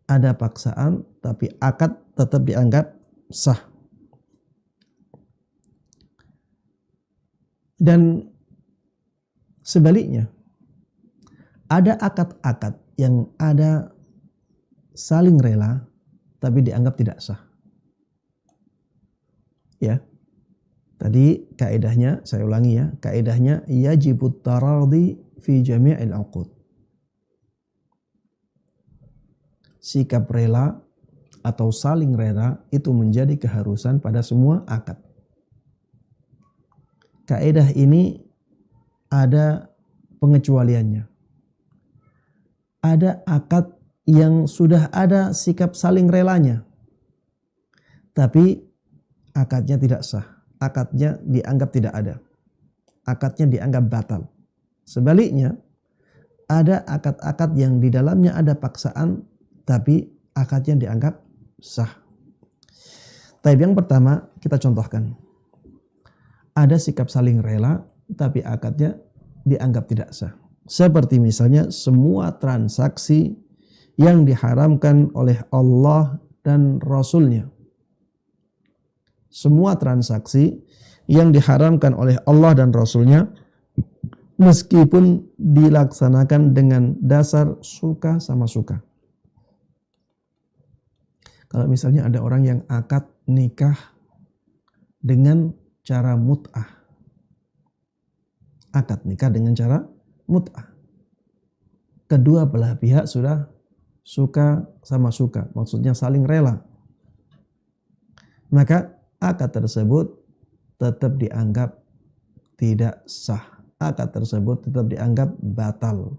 ada paksaan, tapi akad tetap dianggap sah. Dan sebaliknya, ada akad-akad yang ada saling rela, tapi dianggap tidak sah. Ya, tadi kaidahnya, saya ulangi ya, kaidahnya yajibut taradi fi jami'il uqud. Sikap rela atau saling rela itu menjadi keharusan pada semua akad. Kaidah ini ada pengecualiannya. Ada akad yang sudah ada sikap saling relanya, tapi akadnya tidak sah. Akadnya dianggap tidak ada. Akadnya dianggap batal. Sebaliknya, ada akad-akad yang di dalamnya ada paksaan, tapi akadnya dianggap sah. Tapi yang pertama kita contohkan. Ada sikap saling rela, tapi akadnya dianggap tidak sah. Seperti misalnya semua transaksi yang diharamkan oleh Allah dan Rasul-Nya. Semua transaksi yang diharamkan oleh Allah dan Rasul-Nya, meskipun dilaksanakan dengan dasar suka sama suka. Kalau misalnya ada orang yang akad nikah dengan cara mut'ah. Akad nikah dengan cara mut'ah. Kedua belah pihak sudah suka sama suka, maksudnya saling rela. Maka akad tersebut tetap dianggap tidak sah. Akad tersebut tetap dianggap batal.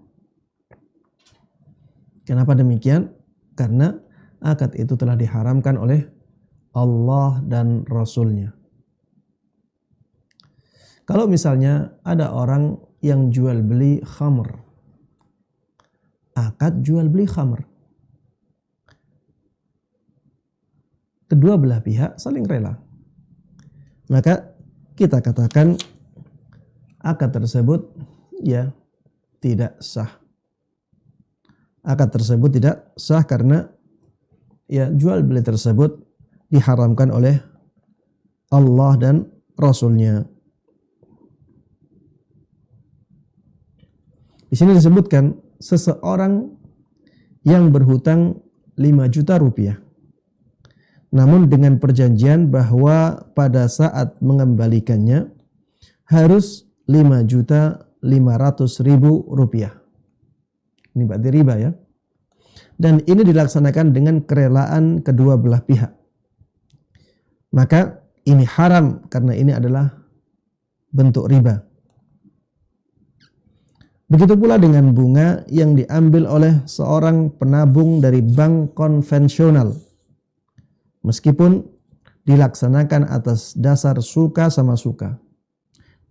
Kenapa demikian? Karena akad itu telah diharamkan oleh Allah dan Rasul-Nya. Kalau misalnya ada orang yang jual beli khamr, akad jual beli khamr, kedua belah pihak saling rela, maka kita katakan akad tersebut ya tidak sah. akad tersebut tidak sah karena ya jual beli tersebut diharamkan oleh Allah dan Rasulnya. Di sini disebutkan seseorang yang berhutang 5 juta rupiah. Namun dengan perjanjian bahwa pada saat mengembalikannya harus 5.500.000 rupiah. Ini berarti riba ya. Dan ini dilaksanakan dengan kerelaan kedua belah pihak. Maka ini haram karena ini adalah bentuk riba. Begitu pula dengan bunga yang diambil oleh seorang penabung dari bank konvensional. Meskipun dilaksanakan atas dasar suka sama suka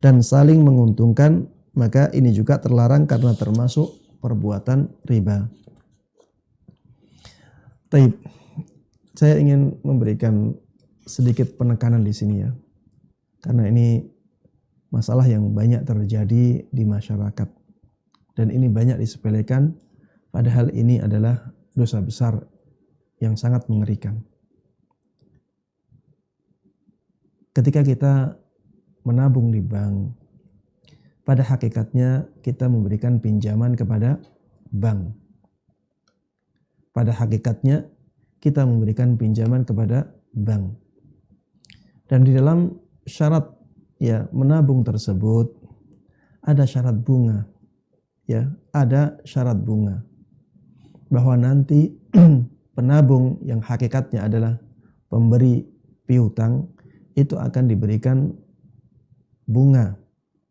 dan saling menguntungkan, maka ini juga terlarang karena termasuk perbuatan riba. Taib, saya ingin memberikan sedikit penekanan di sini ya. Karena ini masalah yang banyak terjadi di masyarakat. Dan ini banyak disepelekan, padahal ini adalah dosa besar yang sangat mengerikan. Ketika kita menabung di bank, pada hakikatnya kita memberikan pinjaman kepada bank. Pada hakikatnya kita memberikan pinjaman kepada bank. Dan di dalam syarat ya menabung tersebut ada syarat bunga. Ya, ada syarat bunga. Bahwa nanti penabung yang hakikatnya adalah pemberi piutang itu akan diberikan bunga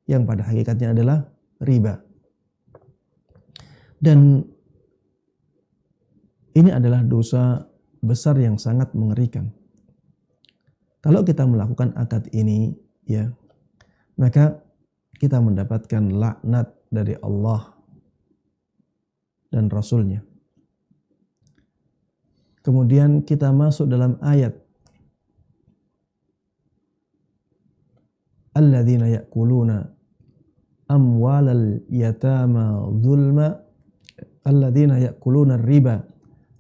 yang pada hakikatnya adalah riba. Dan ini adalah dosa besar yang sangat mengerikan. Kalau kita melakukan akad ini ya, maka kita mendapatkan laknat dari Allah dan Rasulnya. Kemudian kita masuk dalam ayat alladzina ya'kuluna amwalal yatama zulma alladzina ya'kuluna riba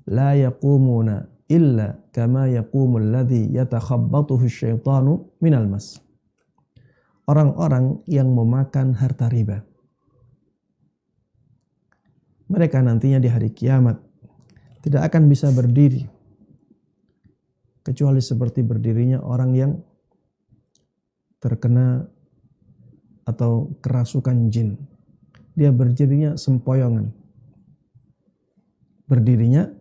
la yaqumuna illa kama yaqumul ladzi yatakhabbathu asyaitanu minal mas. Orang-orang yang memakan harta riba, mereka nantinya di hari kiamat tidak akan bisa berdiri kecuali seperti berdirinya orang yang terkena atau kerasukan jin. Dia berdirinya sempoyongan. Berdirinya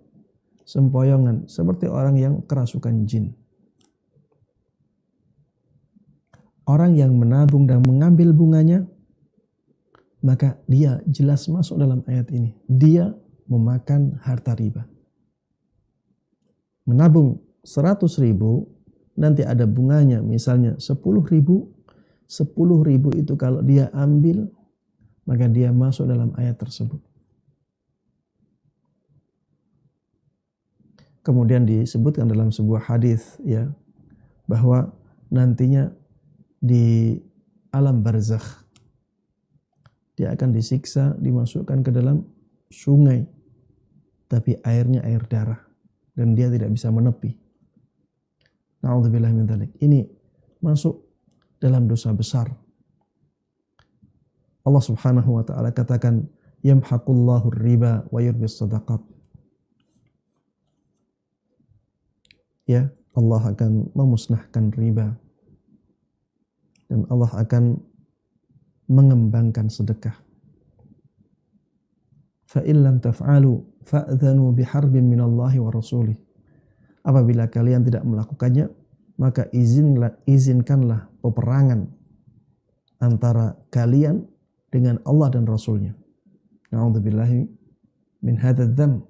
sempoyongan seperti orang yang kerasukan jin. Orang yang menabung dan mengambil bunganya, maka dia jelas masuk dalam ayat ini. Dia memakan harta riba. Menabung 100.000, nanti ada bunganya misalnya 10.000. 10.000 itu kalau dia ambil, maka dia masuk dalam ayat tersebut. Kemudian disebutkan dalam sebuah hadis ya, bahwa nantinya di alam barzakh dia akan disiksa, dimasukkan ke dalam sungai, tapi airnya air darah dan dia tidak bisa menepi. Na'udzubillah min dzalik. Ini masuk dalam dosa besar. Allah Subhanahu wa taala katakan, yamhaqullahu riba wa yurbis shadaqat. Ya, Allah akan memusnahkan riba dan Allah akan mengembangkan sedekah. Fa in lam taf'alu fa'dhanu biharbin minallahi wa rasulih. Apabila kalian tidak melakukannya, maka izinkanlah peperangan antara kalian dengan Allah dan Rasulnya. Na'udzubillahi min hadzal dzam.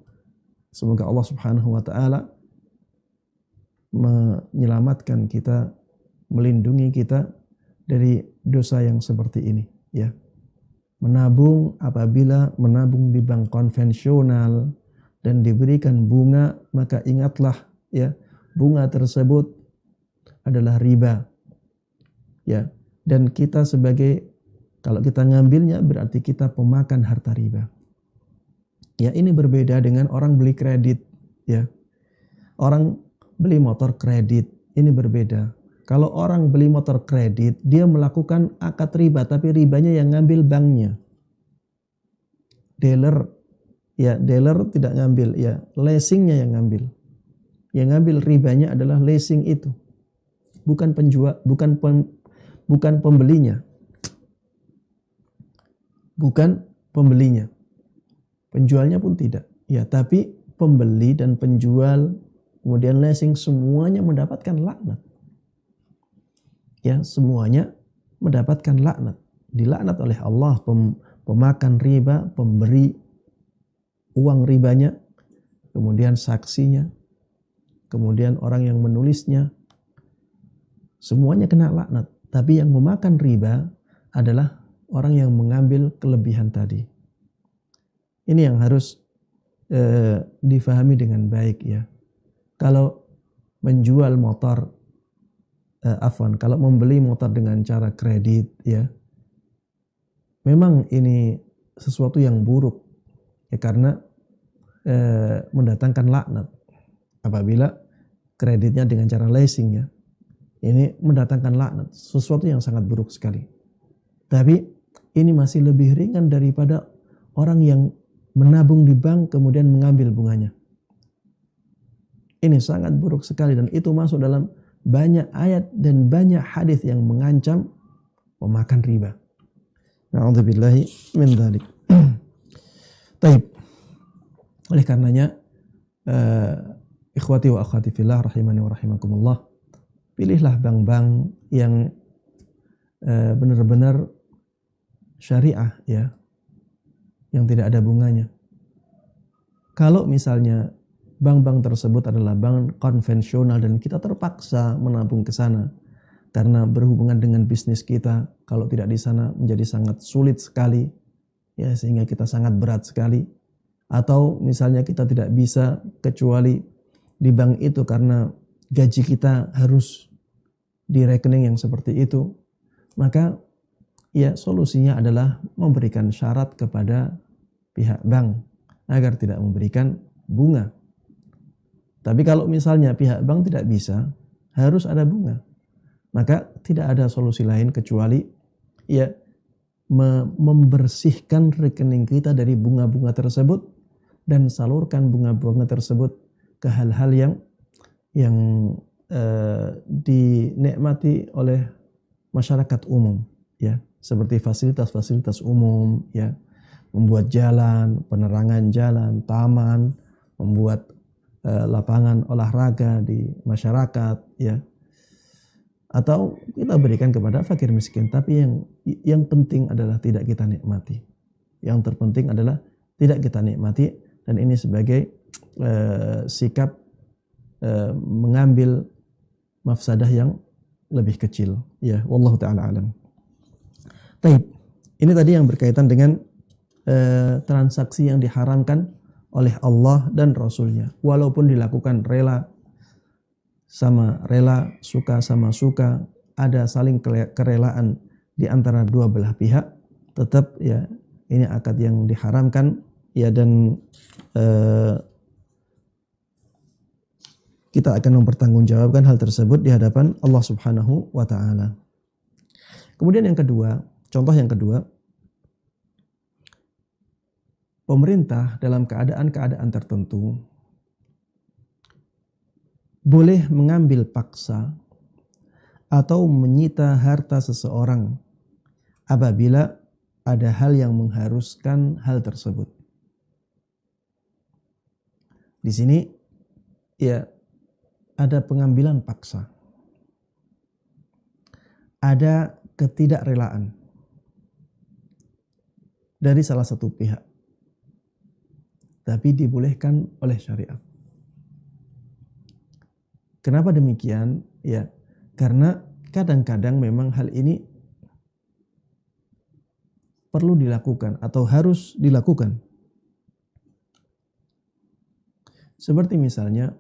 Semoga Allah Subhanahu wa taala menyelamatkan kita, melindungi kita dari dosa yang seperti ini ya. Menabung, apabila menabung di bank konvensional dan diberikan bunga, maka ingatlah ya, bunga tersebut adalah riba. Ya, dan kita sebagai, kalau kita ngambilnya berarti kita pemakan harta riba. Ya, ini berbeda dengan orang beli kredit, ya. Orang beli motor kredit, ini berbeda. Kalau orang beli motor kredit, dia melakukan akad riba, tapi ribanya yang ngambil banknya. Dealer tidak ngambil, ya, leasingnya yang ngambil. Yang ngambil ribanya adalah leasing itu. Bukan pembelinya. Bukan pembelinya. Penjualnya pun tidak. Ya, tapi pembeli dan penjual, kemudian leasing, semuanya mendapatkan laknat. Ya, semuanya mendapatkan laknat. Dilaknat oleh Allah, pemakan riba, pemberi uang ribanya, kemudian saksinya, kemudian orang yang menulisnya, semuanya kena laknat. Tapi yang memakan riba adalah orang yang mengambil kelebihan tadi. Ini yang harus difahami dengan baik, ya. Kalau menjual motor, kalau membeli motor dengan cara kredit, ya, memang ini sesuatu yang buruk, ya, karena mendatangkan laknat. Apabila kreditnya dengan cara leasing, ya, ini mendatangkan laknat, sesuatu yang sangat buruk sekali. Tapi ini masih lebih ringan daripada orang yang menabung di bank kemudian mengambil bunganya. Ini sangat buruk sekali, dan itu masuk dalam banyak ayat dan banyak hadis yang mengancam pemakan riba. Na'udzubillahi min dzalik. Taib. Oleh karenanya, ikhwati wa akhwati fillah rahimani wa rahimakumullah, pilihlah bank-bank yang benar-benar syariah, ya, yang tidak ada bunganya. Kalau misalnya bank-bank tersebut adalah bank konvensional dan kita terpaksa menabung ke sana karena berhubungan dengan bisnis kita, kalau tidak di sana menjadi sangat sulit sekali, ya, sehingga kita sangat berat sekali. Atau misalnya kita tidak bisa kecuali di bank itu karena gaji kita harus di rekening yang seperti itu, maka ya solusinya adalah memberikan syarat kepada pihak bank agar tidak memberikan bunga. Tapi kalau misalnya pihak bank tidak bisa, harus ada bunga, maka tidak ada solusi lain kecuali ya membersihkan rekening kita dari bunga-bunga tersebut dan salurkan bunga-bunga tersebut ke hal-hal yang dinikmati oleh masyarakat umum, ya, seperti fasilitas-fasilitas umum, ya, membuat jalan, penerangan jalan, taman, membuat lapangan olahraga di masyarakat, ya, atau kita berikan kepada fakir miskin. Tapi yang penting adalah tidak kita nikmati. Yang terpenting adalah tidak kita nikmati, dan ini sebagai sikap mengambil mafsadah yang lebih kecil, ya, wallahu taala alam. Taib. Ini tadi yang berkaitan dengan transaksi yang diharamkan oleh Allah dan Rasulnya, walaupun dilakukan rela sama rela, suka sama suka, ada saling kerelaan di antara dua belah pihak, tetap ya ini akad yang diharamkan, ya, dan kita akan mempertanggungjawabkan hal tersebut di hadapan Allah Subhanahu wa taala. Kemudian yang kedua, contoh yang kedua, pemerintah dalam keadaan-keadaan tertentu boleh mengambil paksa atau menyita harta seseorang apabila ada hal yang mengharuskan hal tersebut. Di sini ya ada pengambilan paksa, ada ketidakrelaan dari salah satu pihak, tapi dibolehkan oleh syariat. Kenapa demikian? Ya, karena kadang-kadang memang hal ini perlu dilakukan atau harus dilakukan. Seperti misalnya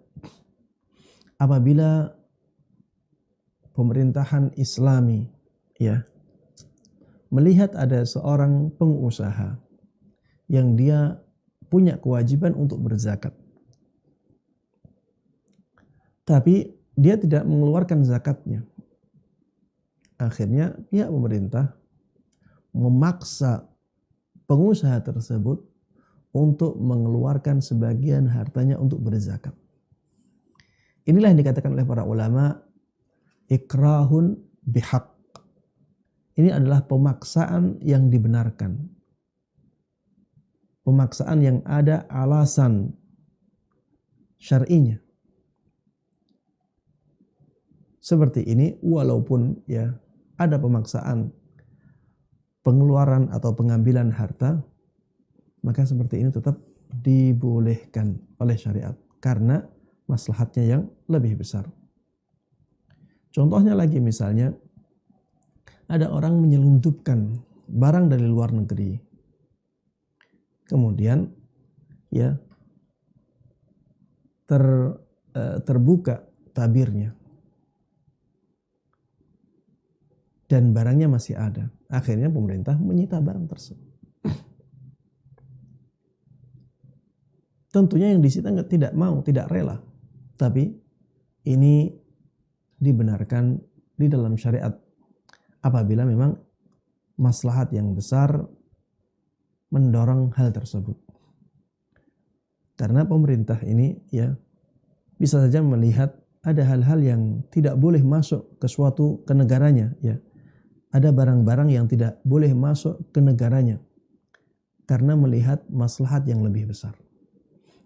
apabila pemerintahan Islami, ya, melihat ada seorang pengusaha yang dia punya kewajiban untuk berzakat. Tapi dia tidak mengeluarkan zakatnya. Akhirnya pihak pemerintah memaksa pengusaha tersebut untuk mengeluarkan sebagian hartanya untuk berzakat. Inilah yang dikatakan oleh para ulama ikrahun bihaq. Ini adalah pemaksaan yang dibenarkan. Pemaksaan yang ada alasan syar'inya. Seperti ini walaupun ya ada pemaksaan pengeluaran atau pengambilan harta, maka seperti ini tetap dibolehkan oleh syariat karena maslahatnya yang lebih besar. Contohnya lagi misalnya ada orang menyelundupkan barang dari luar negeri. Kemudian ya terbuka tabirnya. Dan barangnya masih ada. Akhirnya pemerintah menyita barang tersebut. Tentunya yang disita tidak mau, tidak rela. Tapi ini dibenarkan di dalam syariat apabila memang maslahat yang besar mendorong hal tersebut. Karena pemerintah ini ya bisa saja melihat ada hal-hal yang tidak boleh masuk ke negaranya ya. Ada barang-barang yang tidak boleh masuk ke negaranya karena melihat maslahat yang lebih besar.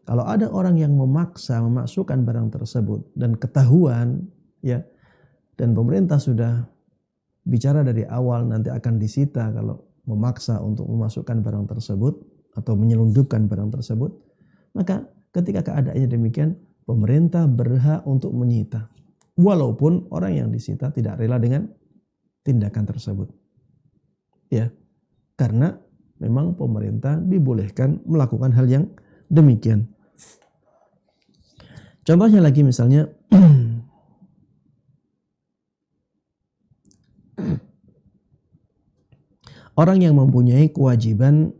Kalau ada orang yang memaksa memasukkan barang tersebut dan ketahuan ya, dan pemerintah sudah bicara dari awal nanti akan disita kalau memaksa untuk memasukkan barang tersebut atau menyelundupkan barang tersebut, maka ketika keadaannya demikian pemerintah berhak untuk menyita walaupun orang yang disita tidak rela dengan tindakan tersebut. Ya. Karena memang pemerintah dibolehkan melakukan hal yang demikian. Contohnya lagi misalnya orang yang mempunyai kewajiban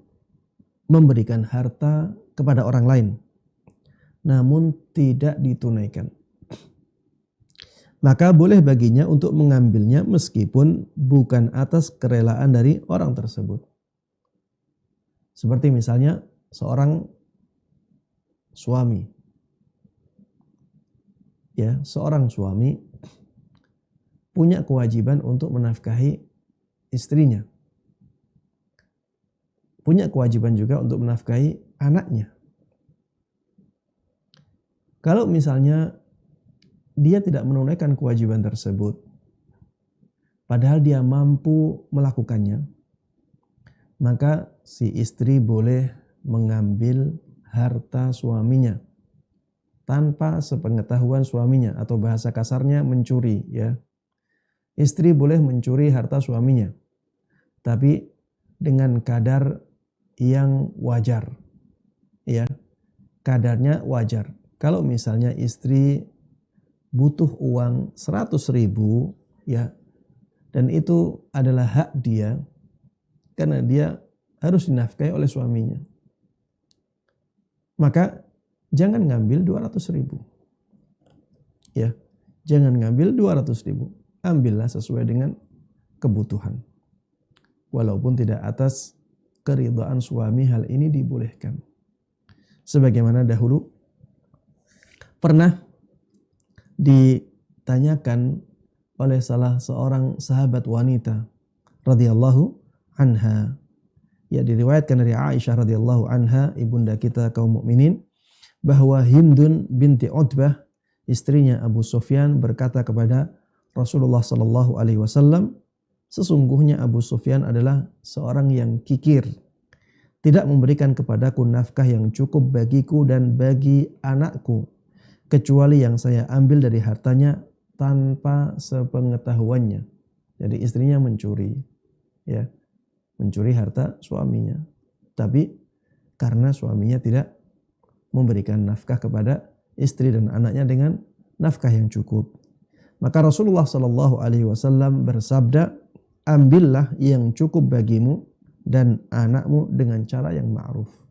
memberikan harta kepada orang lain namun tidak ditunaikan. Maka boleh baginya untuk mengambilnya meskipun bukan atas kerelaan dari orang tersebut. Seperti misalnya seorang suami. Ya, seorang suami punya kewajiban untuk menafkahi istrinya. Punya kewajiban juga untuk menafkahi anaknya. Kalau misalnya dia tidak menunaikan kewajiban tersebut, padahal dia mampu melakukannya, maka si istri boleh mengambil harta suaminya tanpa sepengetahuan suaminya, atau bahasa kasarnya mencuri ya. Istri boleh mencuri harta suaminya, tapi dengan kadar yang wajar. Ya, kadarnya wajar. Kalau misalnya istri butuh uang 100.000 ya, dan itu adalah hak dia karena dia harus dinafkahi oleh suaminya, maka jangan ngambil 200.000 ya, jangan ngambil 200.000, ambillah sesuai dengan kebutuhan walaupun tidak atas keridhaan suami. Hal ini dibolehkan sebagaimana dahulu pernah ditanyakan oleh salah seorang sahabat wanita radhiyallahu anha. Ya, diriwayatkan dari Aisyah radhiyallahu anha, ibunda kita kaum mukminin, bahwa Hindun binti Utbah, istrinya Abu Sufyan, berkata kepada Rasulullah sallallahu alaihi wasallam, sesungguhnya Abu Sufyan adalah seorang yang kikir, tidak memberikan kepadaku nafkah yang cukup bagiku dan bagi anakku, kecuali yang saya ambil dari hartanya tanpa sepengetahuannya. Jadi istrinya mencuri, ya, mencuri harta suaminya. Tapi karena suaminya tidak memberikan nafkah kepada istri dan anaknya dengan nafkah yang cukup, maka Rasulullah Shallallahu Alaihi Wasallam bersabda, ambillah yang cukup bagimu dan anakmu dengan cara yang ma'ruf.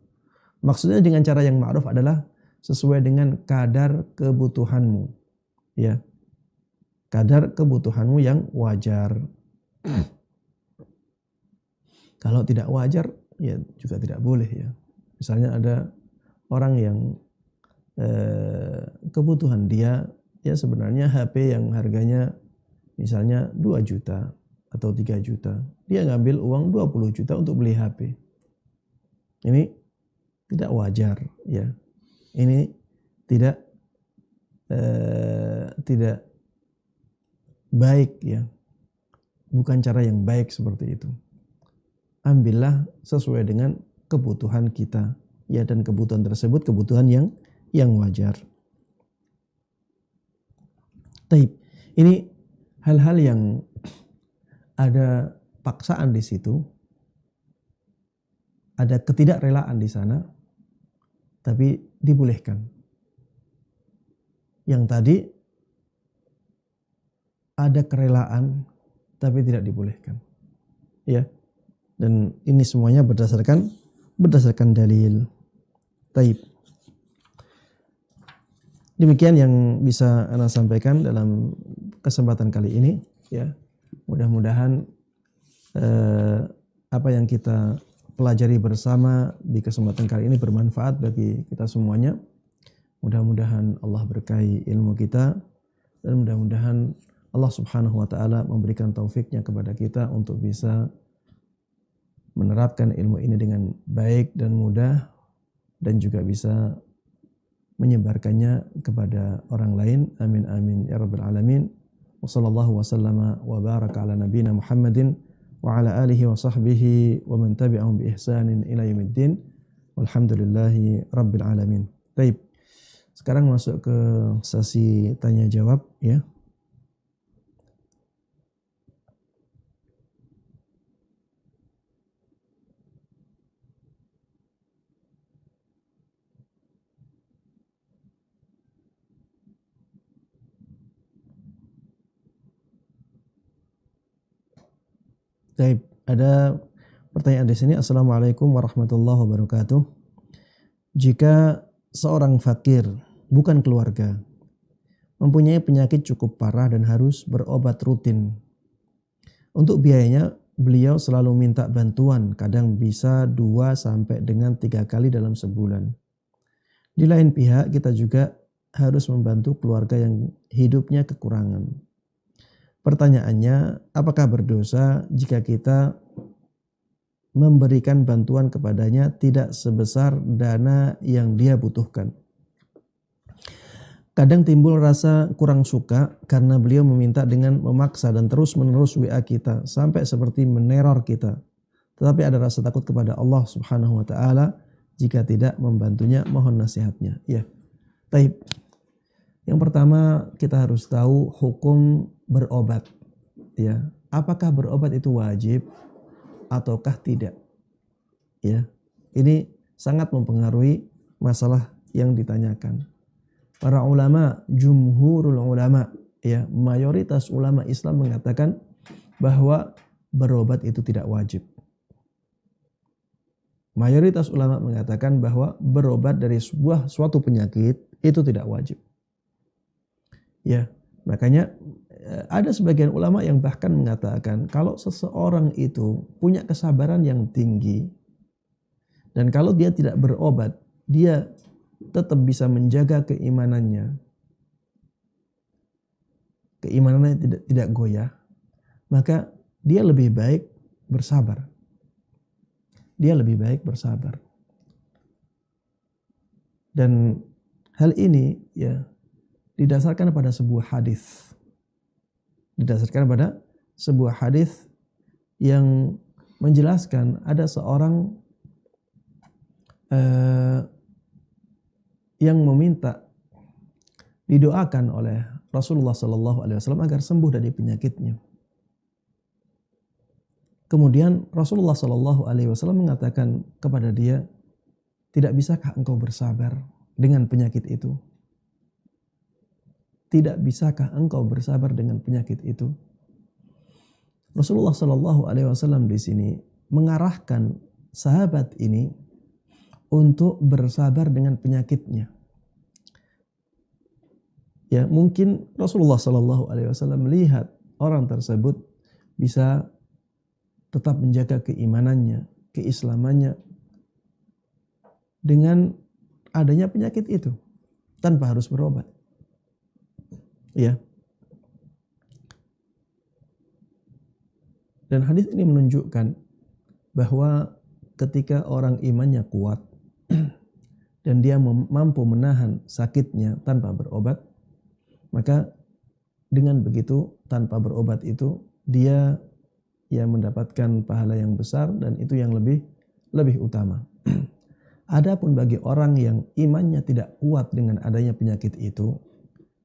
Maksudnya dengan cara yang ma'ruf adalah sesuai dengan kadar kebutuhanmu. Ya. Kadar kebutuhanmu yang wajar. Kalau tidak wajar, ya juga tidak boleh ya. Misalnya ada orang yang kebutuhan dia ya sebenarnya HP yang harganya misalnya 2 juta atau 3 juta. Dia ngambil uang 20 juta untuk beli HP. Ini tidak wajar ya. Ini tidak baik ya. Bukan cara yang baik seperti itu. Ambillah sesuai dengan kebutuhan kita ya, dan kebutuhan tersebut kebutuhan yang wajar. Taib. Ini hal-hal yang ada paksaan di situ, ada ketidakrelaan di sana, tapi dibolehkan. Yang tadi ada kerelaan, tapi tidak dibolehkan. Ya, dan ini semuanya berdasarkan dalil. Taib. Demikian yang bisa Ana sampaikan dalam kesempatan kali ini. Ya, mudah-mudahan apa yang kita pelajari bersama di kesempatan kali ini bermanfaat bagi kita semuanya. Mudah-mudahan Allah berkahi ilmu kita, dan mudah-mudahan Allah Subhanahu wa taala memberikan taufiknya kepada kita untuk bisa menerapkan ilmu ini dengan baik dan mudah, dan juga bisa menyebarkannya kepada orang lain. Amin amin ya rabbal alamin. Wa sallallahu wa sallama wa baraka ala nabiyyina Muhammadin wa ala alihi wa sahbihi wa man tabi'ahum bi ihsanin ila yaumiddin. Walhamdulillahi rabbil alamin. Baik. Sekarang masuk ke sesi tanya jawab ya. Baik, ada pertanyaan di sini. Assalamualaikum warahmatullahi wabarakatuh. Jika seorang fakir, bukan keluarga, mempunyai penyakit cukup parah dan harus berobat rutin, untuk biayanya beliau selalu minta bantuan, kadang bisa 2 sampai dengan 3 kali dalam sebulan. Di lain pihak kita juga harus membantu keluarga yang hidupnya kekurangan. Pertanyaannya, apakah berdosa jika kita memberikan bantuan kepadanya tidak sebesar dana yang dia butuhkan? Kadang timbul rasa kurang suka karena beliau meminta dengan memaksa dan terus-menerus WA kita sampai seperti meneror kita. Tetapi ada rasa takut kepada Allah Subhanahu wa taala jika tidak membantunya. Mohon nasihatnya. Ya. Taib. Yang pertama kita harus tahu hukum berobat. Ya, apakah berobat itu wajib ataukah tidak? Ya, ini sangat mempengaruhi masalah yang ditanyakan. Para ulama, jumhurul ulama, ya, mayoritas ulama Islam mengatakan bahwa berobat itu tidak wajib. Mayoritas ulama mengatakan bahwa berobat dari suatu penyakit itu tidak wajib. Ya, makanya ada sebagian ulama yang bahkan mengatakan kalau seseorang itu punya kesabaran yang tinggi dan kalau dia tidak berobat, dia tetap bisa menjaga keimanannya. Keimanannya tidak goyah, maka dia lebih baik bersabar. Dia lebih baik bersabar. Dan hal ini ya didasarkan pada sebuah hadis. Didasarkan pada sebuah hadis yang menjelaskan ada seorang yang meminta didoakan oleh Rasulullah SAW agar sembuh dari penyakitnya. Kemudian Rasulullah SAW mengatakan kepada dia, tidak bisakah engkau bersabar dengan penyakit itu? Tidak bisakah engkau bersabar dengan penyakit itu? Rasulullah SAW di sini mengarahkan sahabat ini untuk bersabar dengan penyakitnya. Ya, mungkin Rasulullah Shallallahu Alaihi Wasallam melihat orang tersebut bisa tetap menjaga keimanannya, keislamannya dengan adanya penyakit itu tanpa harus berobat. Ya. Dan hadis ini menunjukkan bahwa ketika orang imannya kuat dan dia mampu menahan sakitnya tanpa berobat, maka dengan begitu tanpa berobat itu dia mendapatkan pahala yang besar dan itu yang lebih utama. Adapun bagi orang yang imannya tidak kuat dengan adanya penyakit itu,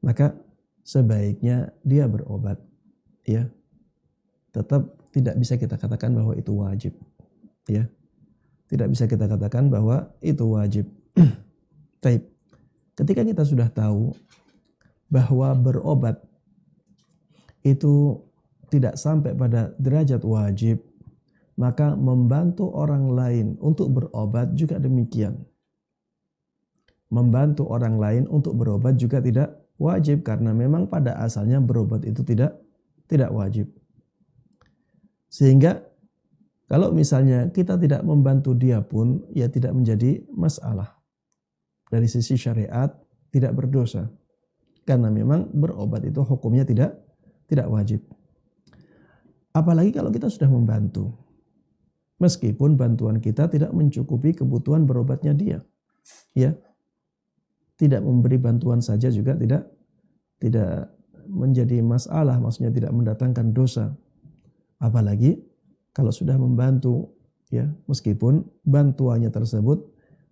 maka sebaiknya dia berobat. Ya, tetap tidak bisa kita katakan bahwa itu wajib. Ya, tidak bisa kita katakan bahwa itu wajib. Baik, ketika kita sudah tahu bahwa berobat itu tidak sampai pada derajat wajib, maka membantu orang lain untuk berobat juga demikian. Membantu orang lain untuk berobat juga tidak wajib karena memang pada asalnya berobat itu tidak wajib. Sehingga kalau misalnya kita tidak membantu dia pun ya tidak menjadi masalah. Dari sisi syariat tidak berdosa. Karena memang berobat itu hukumnya tidak wajib. Apalagi kalau kita sudah membantu. Meskipun bantuan kita tidak mencukupi kebutuhan berobatnya dia. Ya. Tidak memberi bantuan saja juga tidak menjadi masalah, maksudnya tidak mendatangkan dosa. Apalagi kalau sudah membantu, ya, meskipun bantuannya tersebut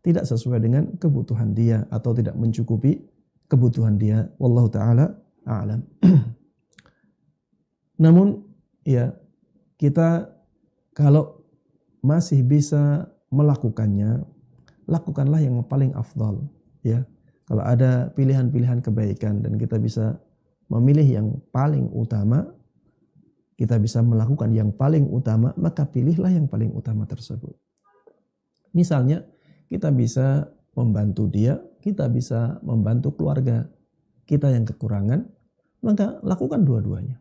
tidak sesuai dengan kebutuhan dia atau tidak mencukupi kebutuhan dia. Wallahu taala a'lam. Namun ya, kita kalau masih bisa melakukannya, lakukanlah yang paling afdal, ya. Kalau ada pilihan-pilihan kebaikan dan kita bisa memilih yang paling utama, kita bisa melakukan yang paling utama, maka pilihlah yang paling utama tersebut. Misalnya, kita bisa membantu dia, kita bisa membantu keluarga kita yang kekurangan, maka lakukan dua-duanya.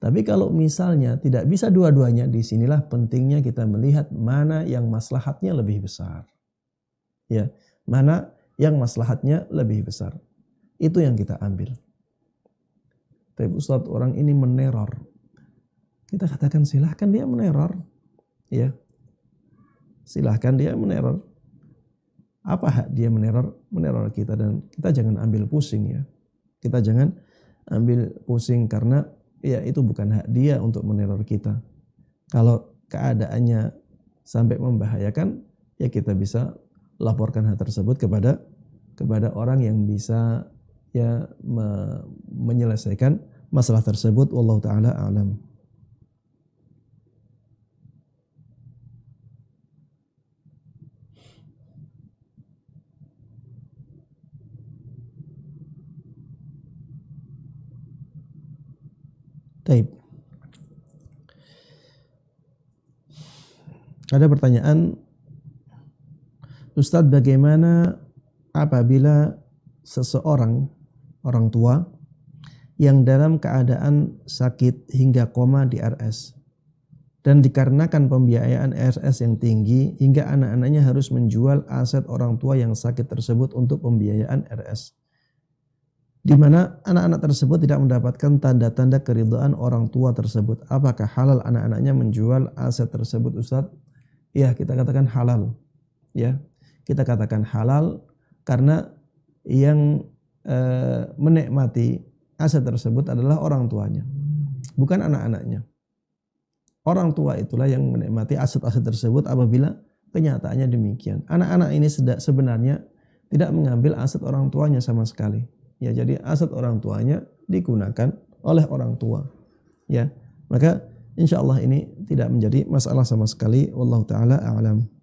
Tapi kalau misalnya tidak bisa dua-duanya, disinilah pentingnya kita melihat mana yang maslahatnya lebih besar. Ya, mana yang maslahatnya lebih besar. Itu yang kita ambil. Tapi Ustaz, orang ini meneror. Kita katakan silahkan dia meneror. Ya. Silahkan dia meneror. Apa hak dia meneror kita, dan kita jangan ambil pusing ya. Kita jangan ambil pusing karena ya itu bukan hak dia untuk meneror kita. Kalau keadaannya sampai membahayakan, ya kita bisa laporkan hal tersebut kepada orang yang bisa ya menyelesaikan masalah tersebut. Wallahu taala a'lam. Taib. Ada pertanyaan, Ustadz, bagaimana apabila seseorang, orang tua, yang dalam keadaan sakit hingga koma di RS, dan dikarenakan pembiayaan RS yang tinggi, hingga anak-anaknya harus menjual aset orang tua yang sakit tersebut untuk pembiayaan RS, di mana anak-anak tersebut tidak mendapatkan tanda-tanda keridhaan orang tua tersebut. Apakah halal anak-anaknya menjual aset tersebut, Ustadz? Ya, kita katakan halal. Ya, kita katakan halal karena yang menikmati aset tersebut adalah orang tuanya, bukan anak-anaknya. Orang tua itulah yang menikmati aset-aset tersebut apabila kenyataannya demikian. Anak-anak ini sebenarnya tidak mengambil aset orang tuanya sama sekali. Ya, jadi aset orang tuanya digunakan oleh orang tua. Ya, maka insya Allah ini tidak menjadi masalah sama sekali. Wallahu taala a'lam.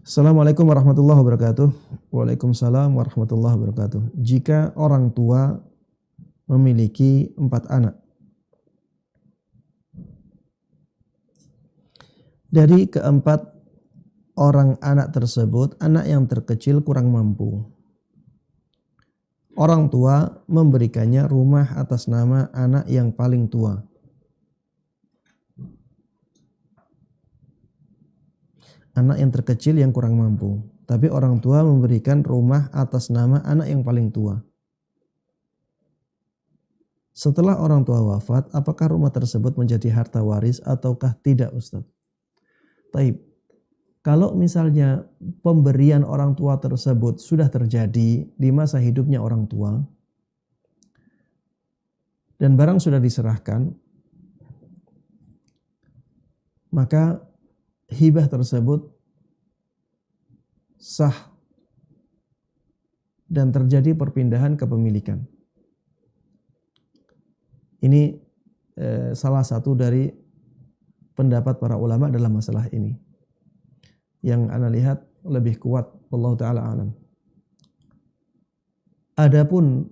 Assalamualaikum warahmatullahi wabarakatuh. Waalaikumsalam warahmatullahi wabarakatuh. Jika orang tua memiliki 4 anak, dari keempat orang anak tersebut, anak yang terkecil kurang mampu. Orang tua memberikannya rumah atas nama anak yang paling tua. Anak yang terkecil yang kurang mampu. Tapi orang tua memberikan rumah atas nama anak yang paling tua. Setelah orang tua wafat, apakah rumah tersebut menjadi harta waris ataukah tidak, Ustaz? Taib. Kalau misalnya pemberian orang tua tersebut sudah terjadi di masa hidupnya orang tua dan barang sudah diserahkan, maka hibah tersebut sah dan terjadi perpindahan kepemilikan. Ini salah satu dari pendapat para ulama dalam masalah ini. Yang ana lihat lebih kuat, wallahu taala alam. Adapun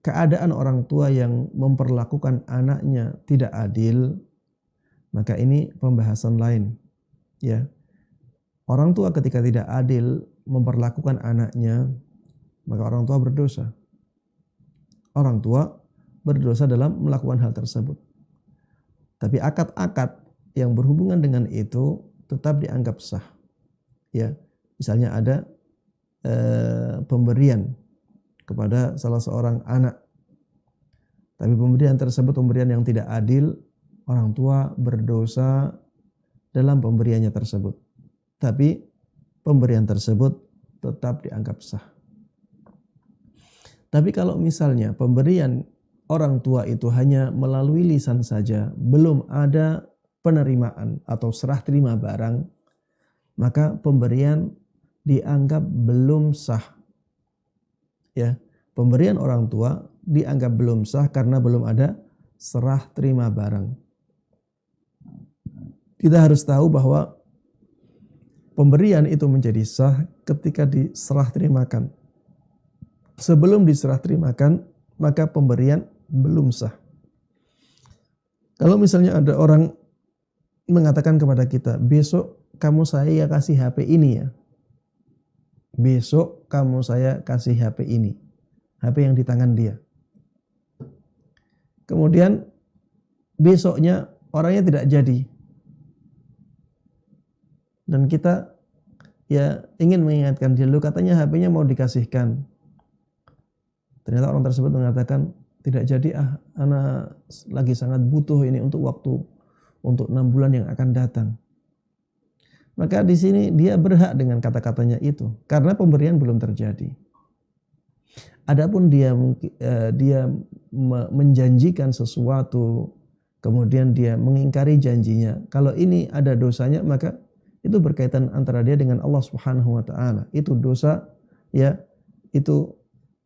keadaan orang tua yang memperlakukan anaknya tidak adil, maka ini pembahasan lain, ya. Orang tua ketika tidak adil memperlakukan anaknya, maka orang tua berdosa. Orang tua berdosa dalam melakukan hal tersebut. Tapi akad-akad yang berhubungan dengan itu tetap dianggap sah. Ya, misalnya ada pemberian kepada salah seorang anak. Tapi pemberian tersebut pemberian yang tidak adil, orang tua berdosa dalam pemberiannya tersebut. Tapi pemberian tersebut tetap dianggap sah. Tapi kalau misalnya pemberian orang tua itu hanya melalui lisan saja, belum ada penerimaan atau serah terima barang, maka pemberian dianggap belum sah. Ya, pemberian orang tua dianggap belum sah karena belum ada serah terima barang. Kita harus tahu bahwa pemberian itu menjadi sah ketika diserah terimakan. Sebelum diserah terimakan, maka pemberian belum sah. Kalau misalnya ada orang mengatakan kepada kita, besok kamu saya kasih HP ini ya. Besok kamu saya kasih HP ini. HP yang di tangan dia. Kemudian besoknya orangnya tidak jadi. Dan kita ya ingin mengingatkan dia, lu katanya HP-nya mau dikasihkan. Ternyata orang tersebut mengatakan, tidak jadi anak lagi sangat butuh ini untuk 6 bulan yang akan datang. Maka di sini dia berhak dengan kata-katanya itu karena pemberian belum terjadi. Adapun dia menjanjikan sesuatu, kemudian dia mengingkari janjinya. Kalau ini ada dosanya, maka itu berkaitan antara dia dengan Allah Subhanahu wa taala. Itu dosa, ya, itu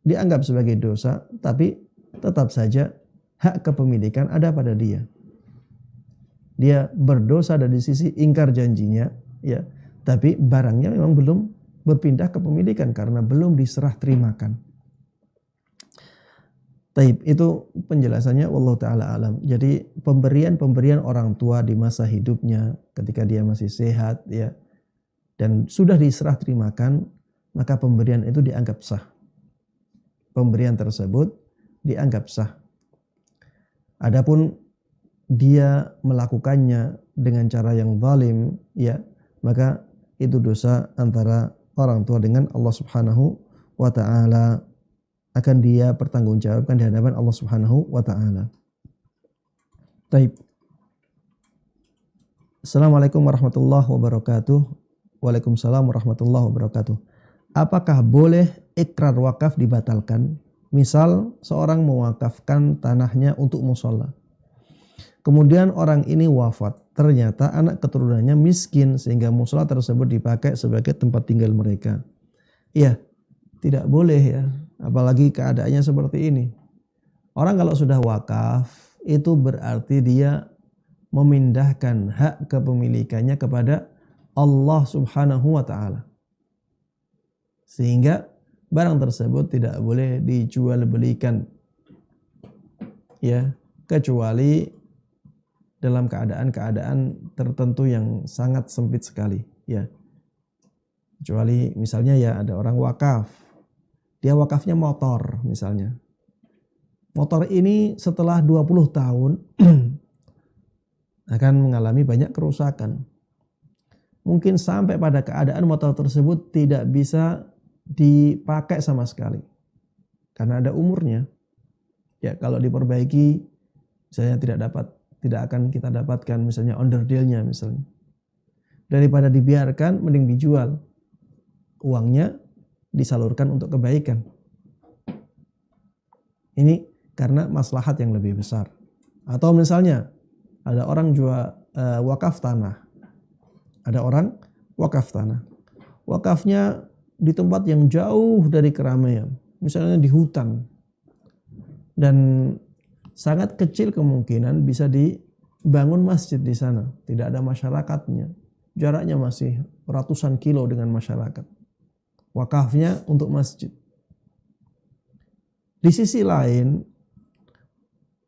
dianggap sebagai dosa, tapi tetap saja hak kepemilikan ada pada dia. Dia berdosa dari sisi ingkar janjinya, ya, tapi barangnya memang belum berpindah kepemilikan karena belum diserah terimakan. Taib, itu penjelasannya, wallahu taala alam. Jadi pemberian orang tua di masa hidupnya ketika dia masih sehat, ya, dan sudah diserah terimakan, maka pemberian itu dianggap sah. Pemberian tersebut dianggap sah. Adapun dia melakukannya dengan cara yang zalim, ya, maka itu dosa antara orang tua dengan Allah Subhanahu wa taala, akan dia pertanggungjawabkan di hadapan Allah Subhanahu wa taala. Baik. Assalamualaikum warahmatullahi wabarakatuh. Waalaikumsalam warahmatullahi wabarakatuh. Apakah boleh ikrar wakaf dibatalkan? Misal seorang mewakafkan tanahnya untuk mushola. Kemudian orang ini wafat. Ternyata anak keturunannya miskin sehingga mushola tersebut dipakai sebagai tempat tinggal mereka. Iya, tidak boleh ya. Apalagi keadaannya seperti ini. Orang kalau sudah wakaf itu berarti dia memindahkan hak kepemilikannya kepada Allah Subhanahu wa taala. Sehingga barang tersebut tidak boleh dijual belikan, ya, kecuali dalam keadaan-keadaan tertentu yang sangat sempit sekali, ya. Kecuali misalnya ya ada orang wakaf, dia wakafnya motor misalnya. Motor ini setelah 20 tahun akan mengalami banyak kerusakan. Mungkin sampai pada keadaan motor tersebut tidak bisa dipakai sama sekali karena ada umurnya. Ya, kalau diperbaiki misalnya tidak akan kita dapatkan misalnya onderdilnya misalnya. Daripada dibiarkan mending dijual. Uangnya disalurkan untuk kebaikan. Ini karena maslahat yang lebih besar. Atau misalnya ada orang jual wakaf tanah. Ada orang wakaf tanah. Wakafnya di tempat yang jauh dari keramaian, misalnya di hutan, dan sangat kecil kemungkinan bisa dibangun masjid di sana. Tidak ada masyarakatnya, jaraknya masih ratusan kilo dengan masyarakat. Wakafnya untuk masjid. Di sisi lain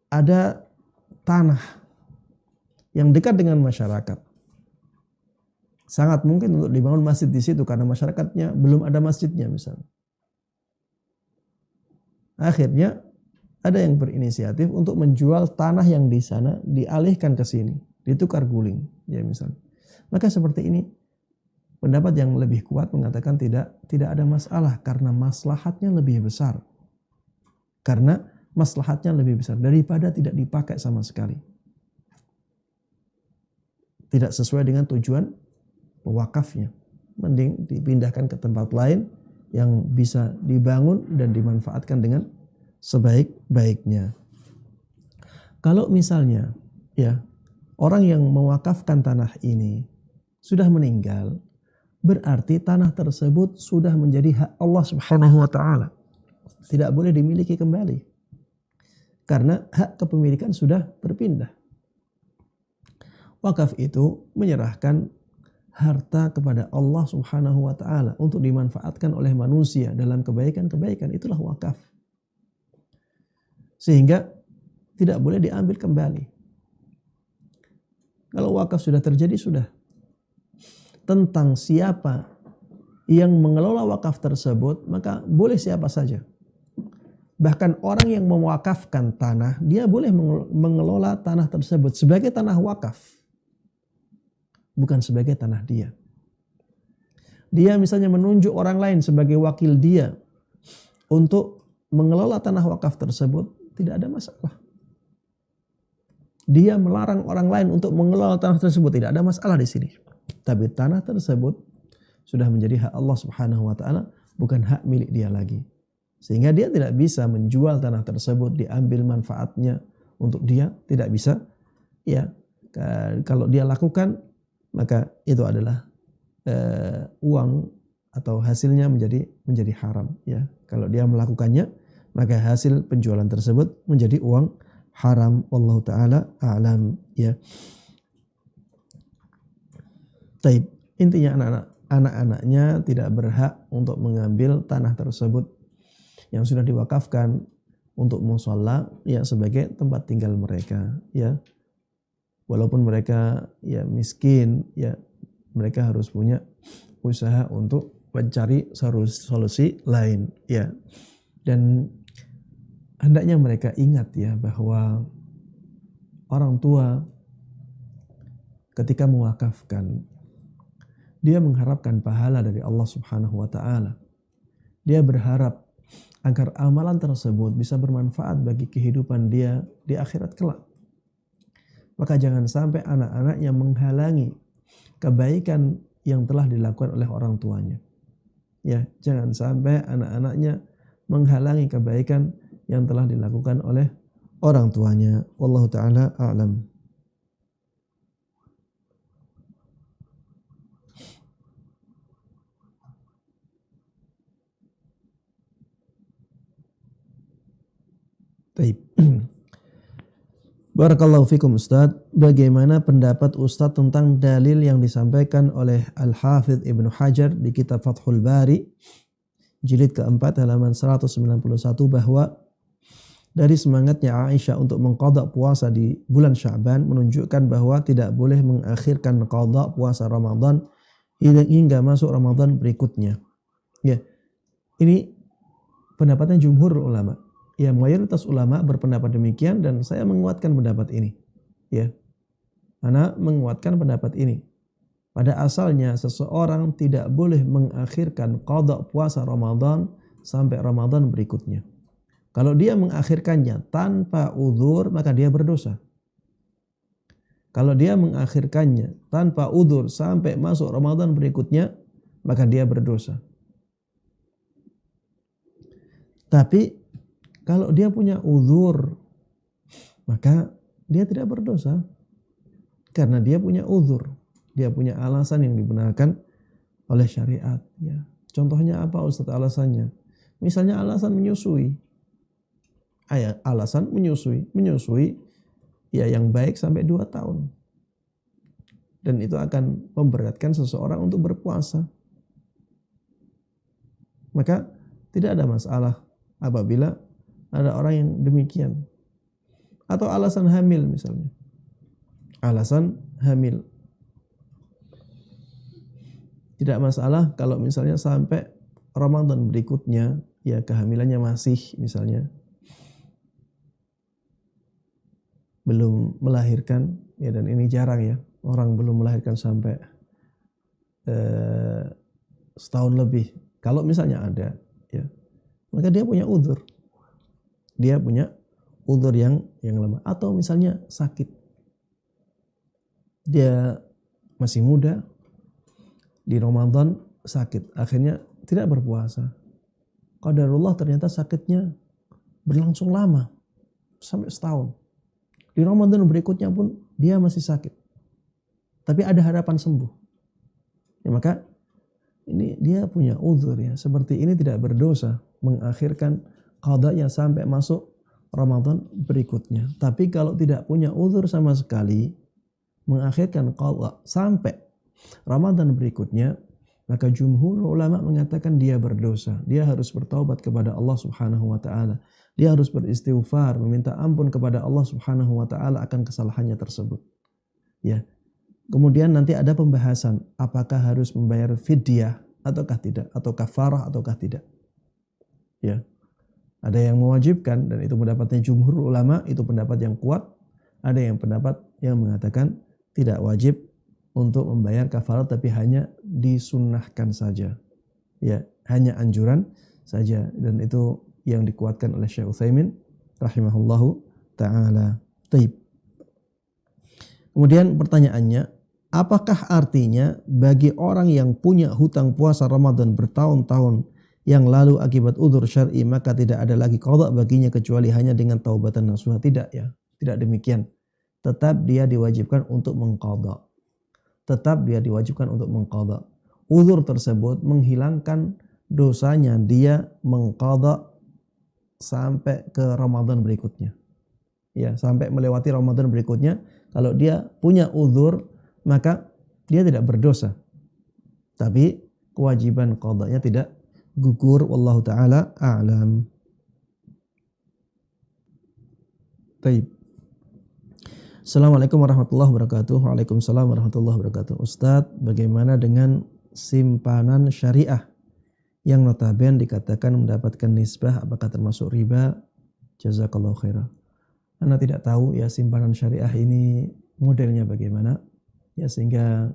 ada tanah yang dekat dengan masyarakat. Sangat mungkin untuk dibangun masjid di situ karena masyarakatnya belum ada masjidnya misalnya. Akhirnya ada yang berinisiatif untuk menjual tanah yang di sana dialihkan ke sini, ditukar guling, ya misalnya. Maka seperti ini pendapat yang lebih kuat mengatakan tidak ada masalah karena maslahatnya lebih besar. Karena maslahatnya lebih besar daripada tidak dipakai sama sekali. Tidak sesuai dengan tujuan wakafnya, mending dipindahkan ke tempat lain yang bisa dibangun dan dimanfaatkan dengan sebaik-baiknya. Kalau misalnya ya orang yang mewakafkan tanah ini sudah meninggal, berarti tanah tersebut sudah menjadi hak Allah Subhanahu wa taala. Tidak boleh dimiliki kembali. Karena hak kepemilikan sudah berpindah. Wakaf itu menyerahkan harta kepada Allah Subhanahu wa taala untuk dimanfaatkan oleh manusia dalam kebaikan-kebaikan, itulah wakaf. Sehingga tidak boleh diambil kembali. Kalau wakaf sudah terjadi, sudah. Tentang siapa yang mengelola wakaf tersebut, maka boleh siapa saja. Bahkan orang yang mewakafkan tanah, dia boleh mengelola tanah tersebut sebagai tanah wakaf. Bukan sebagai tanah dia. Dia misalnya menunjuk orang lain sebagai wakil dia untuk mengelola tanah wakaf tersebut, tidak ada masalah. Dia melarang orang lain untuk mengelola tanah tersebut, tidak ada masalah di sini. Tapi tanah tersebut sudah menjadi hak Allah Subhanahu wa taala, bukan hak milik dia lagi. Sehingga dia tidak bisa menjual tanah tersebut, diambil manfaatnya untuk dia, tidak bisa. Ya, kalau dia lakukan, maka itu adalah uang atau hasilnya menjadi haram. Ya, kalau dia melakukannya, maka hasil penjualan tersebut menjadi uang haram. Wallahu taala a'lam. Ya. Taib. Intinya anak-anaknya tidak berhak untuk mengambil tanah tersebut yang sudah diwakafkan untuk musholla, ya, sebagai tempat tinggal mereka, ya. Walaupun mereka ya miskin, ya mereka harus punya usaha untuk mencari solusi lain, ya. Dan hendaknya mereka ingat ya bahwa orang tua ketika mewakafkan, dia mengharapkan pahala dari Allah Subhanahu wa taala. Dia berharap agar amalan tersebut bisa bermanfaat bagi kehidupan dia di akhirat kelak. Maka jangan sampai anak-anaknya menghalangi kebaikan yang telah dilakukan oleh orang tuanya. Ya, jangan sampai anak-anaknya menghalangi kebaikan yang telah dilakukan oleh orang tuanya. Wallahu taala a'lam. Baik. Barakallahu fikum Ustaz. Bagaimana pendapat Ustaz tentang dalil yang disampaikan oleh Al-Hafidh Ibnu Hajar di kitab Fathul Bari jilid keempat halaman 191 bahwa dari semangatnya Aisyah untuk mengqadha puasa di bulan Sya'ban menunjukkan bahwa tidak boleh mengakhirkan qadha puasa Ramadan hingga masuk Ramadan berikutnya. Ya. Ini pendapatnya jumhur ulama. Ya, mayoritas ulama berpendapat demikian dan saya menguatkan pendapat ini. Ya. Ana menguatkan pendapat ini. Pada asalnya seseorang tidak boleh mengakhirkan qadha puasa Ramadan sampai Ramadan berikutnya. Kalau dia mengakhirkannya tanpa uzur, maka dia berdosa. Kalau dia mengakhirkannya tanpa uzur sampai masuk Ramadan berikutnya, maka dia berdosa. Tapi kalau dia punya uzur, maka dia tidak berdosa. Karena dia punya uzur. Dia punya alasan yang dibenarkan oleh syariat. Ya. Contohnya apa Ustaz alasannya? Misalnya alasan menyusui. Alasan menyusui ya yang baik sampai 2 tahun. Dan itu akan memberatkan seseorang untuk berpuasa. Maka tidak ada masalah apabila ada orang yang demikian. Atau alasan hamil misalnya. Alasan hamil. Tidak masalah kalau misalnya sampai Ramadan berikutnya ya kehamilannya masih misalnya belum melahirkan, ya dan ini jarang ya, orang belum melahirkan sampai setahun lebih. Kalau misalnya ada, ya, maka dia punya uzur. Dia punya uzur yang lama. Atau misalnya sakit. Dia masih muda, di Ramadan sakit, akhirnya tidak berpuasa. Qadarullah ternyata sakitnya berlangsung lama, sampai setahun. Di Ramadan berikutnya pun dia masih sakit. Tapi ada harapan sembuh. Ya, maka ini dia punya uzur ya. Seperti ini tidak berdosa mengakhirkan qadanya sampai masuk Ramadan berikutnya. Tapi kalau tidak punya uzur sama sekali, mengakhirkan qada sampai Ramadan berikutnya, maka jumhur ulama mengatakan dia berdosa. Dia harus bertaubat kepada Allah Subhanahu wa taala. Dia harus beristighfar, meminta ampun kepada Allah Subhanahu wa taala akan kesalahannya tersebut. Ya. Kemudian nanti ada pembahasan apakah harus membayar fidyah ataukah tidak, atau kafarah ataukah tidak. Ya. Ada yang mewajibkan dan itu pendapatnya jumhur ulama, itu pendapat yang kuat. Ada yang pendapat yang mengatakan tidak wajib untuk membayar kafarat tapi hanya disunnahkan saja. Ya, hanya anjuran saja dan itu yang dikuatkan oleh Syekh Utsaimin rahimahullahu taala. Taib. Kemudian pertanyaannya, apakah artinya bagi orang yang punya hutang puasa Ramadan bertahun-tahun yang lalu akibat udzur syar'i maka tidak ada lagi qada baginya kecuali hanya dengan taubatan nasuha? Tidak ya, tidak demikian. Tetap dia diwajibkan untuk mengqada. Tetap dia diwajibkan untuk mengqada. Udzur tersebut menghilangkan dosanya dia mengqada sampai ke Ramadan berikutnya. Ya, sampai melewati Ramadan berikutnya, kalau dia punya udzur maka dia tidak berdosa. Tapi kewajiban qadanya tidak gugur, wallahu taala a'lam. Baik. Assalamualaikum warahmatullahi wabarakatuh. Waalaikumsalam warahmatullahi wabarakatuh. Ustadz, bagaimana dengan simpanan syariah yang notabene dikatakan mendapatkan nisbah, apakah termasuk riba? Jazakallahu khairah. Anda tidak tahu ya simpanan syariah ini modelnya bagaimana, ya sehingga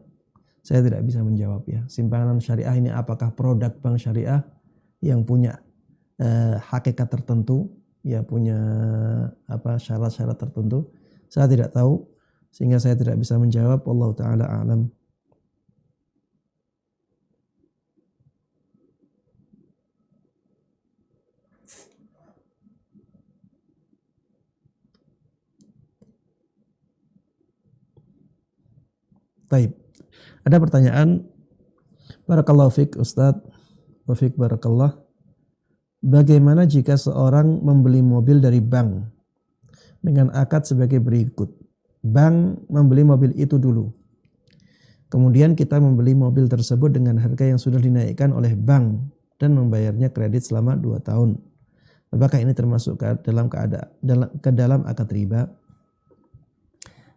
saya tidak bisa menjawab ya. Simpanan syariah ini apakah produk bank syariah yang punya hakikat tertentu, ya punya syarat-syarat tertentu? Saya tidak tahu sehingga saya tidak bisa menjawab. Wallahu taala a'lam. Taib. Ada pertanyaan. Barakallahu fiik Ustaz. Wa fiik barakallah. Bagaimana jika seorang membeli mobil dari bank dengan akad sebagai berikut? Bank membeli mobil itu dulu. Kemudian kita membeli mobil tersebut dengan harga yang sudah dinaikkan oleh bank dan membayarnya kredit selama 2 tahun. Apakah ini termasuk ke dalam akad riba?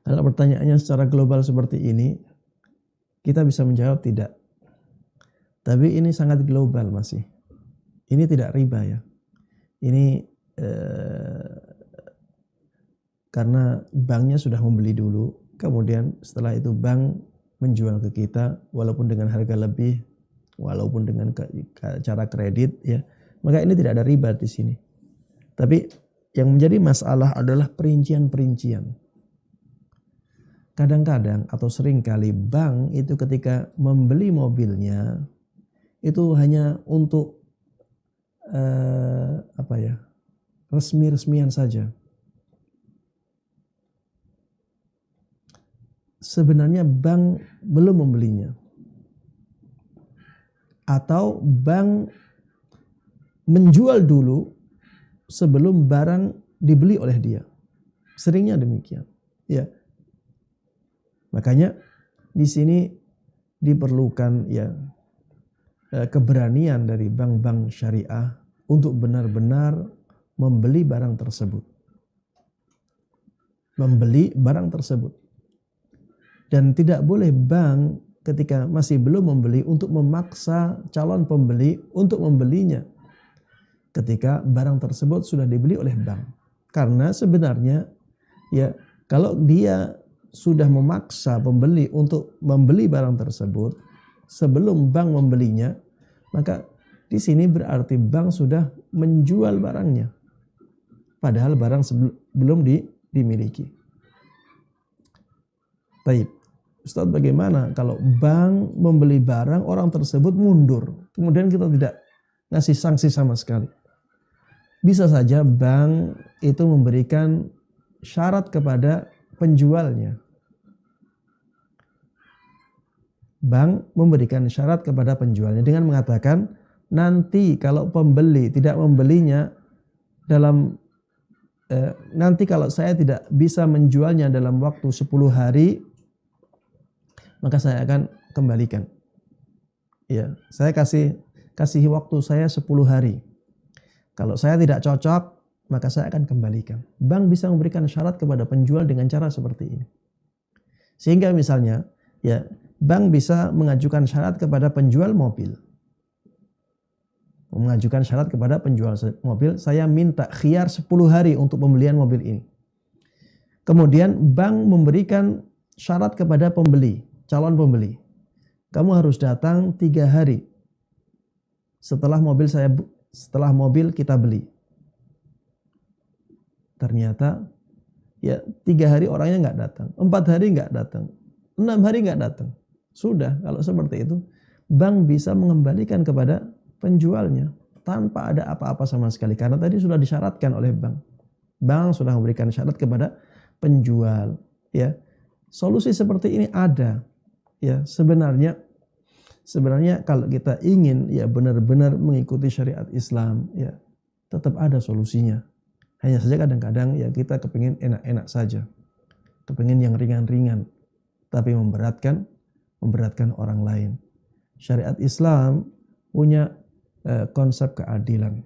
Kalau pertanyaannya secara global seperti ini, kita bisa menjawab tidak. Tapi ini sangat global masih. Ini tidak riba ya. Ini karena banknya sudah membeli dulu, kemudian setelah itu bank menjual ke kita walaupun dengan harga lebih, walaupun dengan cara kredit ya. Maka ini tidak ada riba di sini. Tapi yang menjadi masalah adalah perincian-perincian. Kadang-kadang atau seringkali bank itu ketika membeli mobilnya itu hanya untuk resmi-resmian saja. Sebenarnya bank belum membelinya. Atau bank menjual dulu sebelum barang dibeli oleh dia. Seringnya demikian. Ya. Makanya di sini diperlukan ya keberanian dari bank-bank syariah untuk benar-benar membeli barang tersebut. Membeli barang tersebut. Dan tidak boleh bank ketika masih belum membeli untuk memaksa calon pembeli untuk membelinya ketika barang tersebut sudah dibeli oleh bank. Karena sebenarnya ya kalau dia sudah memaksa pembeli untuk membeli barang tersebut sebelum bank membelinya, maka di sini berarti bank sudah menjual barangnya. Padahal barang belum dimiliki. Baik, Ustaz, bagaimana kalau bank membeli barang, orang tersebut mundur, kemudian kita tidak ngasih sanksi sama sekali? Bisa saja bank itu memberikan syarat kepada penjualnya. Bank memberikan syarat kepada penjualnya dengan mengatakan, nanti kalau pembeli tidak membelinya nanti kalau saya tidak bisa menjualnya dalam waktu 10 hari, maka saya akan kembalikan. Ya, saya kasih waktu saya 10 hari. Kalau saya tidak cocok, maka saya akan kembalikan. Bank bisa memberikan syarat kepada penjual dengan cara seperti ini. Sehingga misalnya, ya, bank bisa mengajukan syarat kepada penjual mobil. Mengajukan syarat kepada penjual mobil, saya minta khiyar 10 hari untuk pembelian mobil ini. Kemudian bank memberikan syarat kepada pembeli, calon pembeli. Kamu harus datang 3 hari setelah mobil kita beli. Ternyata ya 3 hari orangnya nggak datang, 4 hari nggak datang, 6 hari nggak datang. Sudah, kalau seperti itu bank bisa mengembalikan kepada penjualnya tanpa ada apa-apa sama sekali, karena tadi sudah disyaratkan oleh bank. Bank sudah memberikan syarat kepada penjual. Ya, solusi seperti ini ada. Ya, sebenarnya kalau kita ingin ya benar-benar mengikuti syariat Islam, ya tetap ada solusinya. Hanya saja kadang-kadang ya kita kepingin enak-enak saja, kepingin yang ringan-ringan, tapi memberatkan orang lain. Syariat Islam punya konsep keadilan.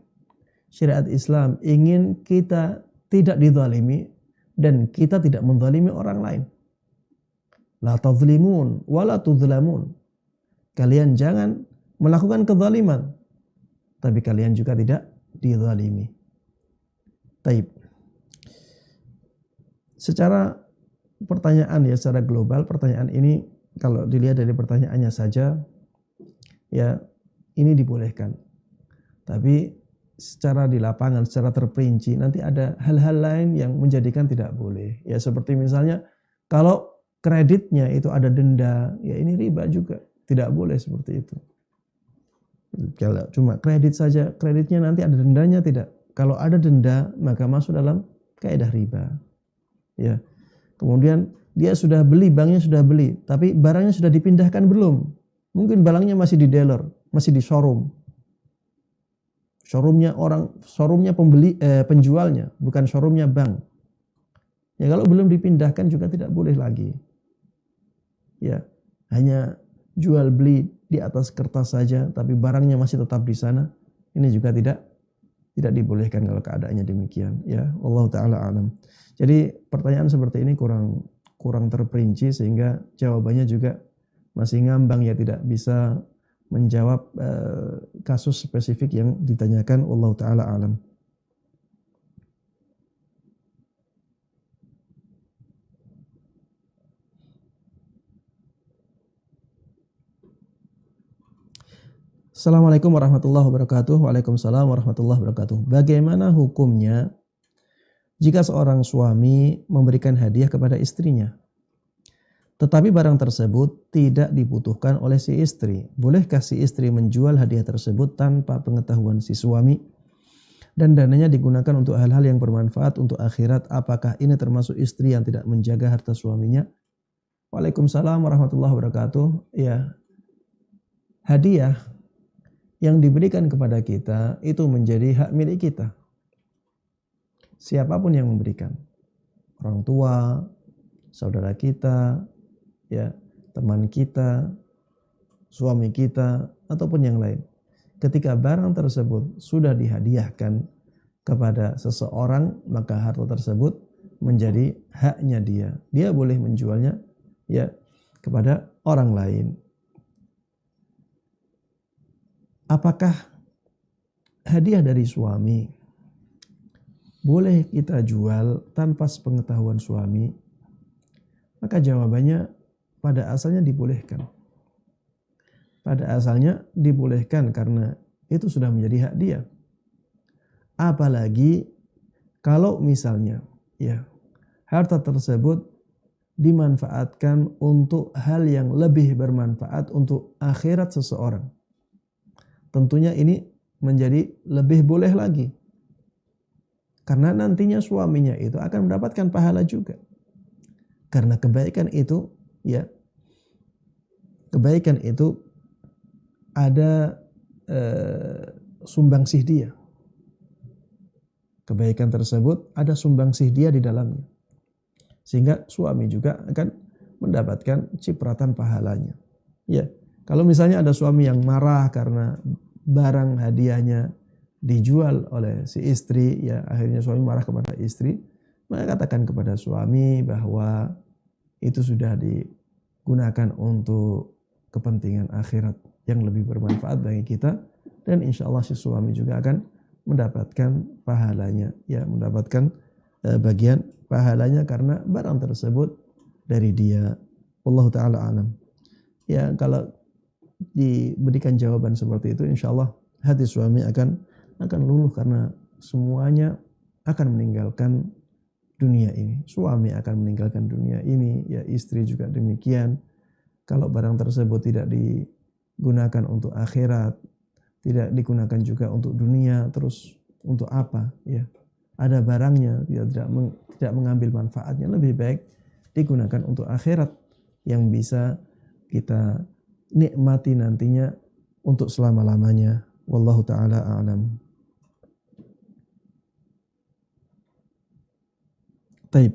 Syariat Islam ingin kita tidak dizalimi dan kita tidak menzalimi orang lain. La tazlimun wa la tuzlamun. Kalian jangan melakukan kezaliman, tapi kalian juga tidak dizalimi. Taib. Secara pertanyaan ya, secara global pertanyaan ini kalau dilihat dari pertanyaannya saja ya ini dibolehkan. Tapi secara di lapangan, secara terperinci nanti ada hal-hal lain yang menjadikan tidak boleh. Ya seperti misalnya kalau kreditnya itu ada denda, ya ini riba juga. Tidak boleh seperti itu. Kalau cuma kredit saja, kreditnya nanti ada dendanya, tidak. Kalau ada denda, maka masuk dalam kaidah riba. Ya. Kemudian dia sudah beli, banknya sudah beli, tapi barangnya sudah dipindahkan belum? Mungkin barangnya masih di dealer, masih di showroom. Showroomnya penjualnya, bukan showroomnya bank. Ya kalau belum dipindahkan juga tidak boleh lagi. Ya, hanya jual beli di atas kertas saja tapi barangnya masih tetap di sana, ini juga tidak dibolehkan kalau keadaannya demikian, ya. Wallahu taala alam. Jadi pertanyaan seperti ini kurang terperinci sehingga jawabannya juga masih ngambang, ya, tidak bisa menjawab kasus spesifik yang ditanyakan. Wallahu taala alam. Assalamualaikum warahmatullahi wabarakatuh. Waalaikumsalam warahmatullahi wabarakatuh. Bagaimana hukumnya jika seorang suami memberikan hadiah kepada istrinya, tetapi barang tersebut tidak dibutuhkan oleh si istri? Bolehkah si istri menjual hadiah tersebut tanpa pengetahuan si suami dan dananya digunakan untuk hal-hal yang bermanfaat untuk akhirat? Apakah ini termasuk istri yang tidak menjaga harta suaminya? Waalaikumsalam warahmatullahi wabarakatuh. Ya, hadiah yang diberikan kepada kita itu menjadi hak milik kita. Siapapun yang memberikan, orang tua, saudara kita, ya, teman kita, suami kita, ataupun yang lain. Ketika barang tersebut sudah dihadiahkan kepada seseorang, maka harta tersebut menjadi haknya dia. Dia boleh menjualnya, ya, kepada orang lain. Apakah hadiah dari suami boleh kita jual tanpa sepengetahuan suami? Maka jawabannya pada asalnya dibolehkan. Pada asalnya dibolehkan karena itu sudah menjadi hak dia. Apalagi kalau misalnya, ya, harta tersebut dimanfaatkan untuk hal yang lebih bermanfaat untuk akhirat seseorang. Tentunya ini menjadi lebih boleh lagi. Karena nantinya suaminya itu akan mendapatkan pahala juga. Karena kebaikan itu, ya, kebaikan itu ada sumbangsih dia. Kebaikan tersebut ada sumbangsih dia di dalamnya. Sehingga suami juga akan mendapatkan cipratan pahalanya. Ya. Kalau misalnya ada suami yang marah karena barang hadiahnya dijual oleh si istri, ya, akhirnya suami marah kepada istri, maka katakan kepada suami bahwa itu sudah digunakan untuk kepentingan akhirat yang lebih bermanfaat bagi kita, dan insya Allah si suami juga akan mendapatkan pahalanya, ya, mendapatkan bagian pahalanya karena barang tersebut dari dia. Wallahu ta'ala alam. Ya, kalau diberikan jawaban seperti itu, insya Allah hati suami akan luluh karena semuanya akan meninggalkan dunia ini. Suami akan meninggalkan dunia ini, ya, istri juga demikian. Kalau barang tersebut tidak digunakan untuk akhirat, tidak digunakan juga untuk dunia, terus untuk apa? Ya, ada barangnya, tidak mengambil manfaatnya, lebih baik digunakan untuk akhirat yang bisa kita nikmati nantinya untuk selama-lamanya. Wallahu ta'ala a'lam. Taib.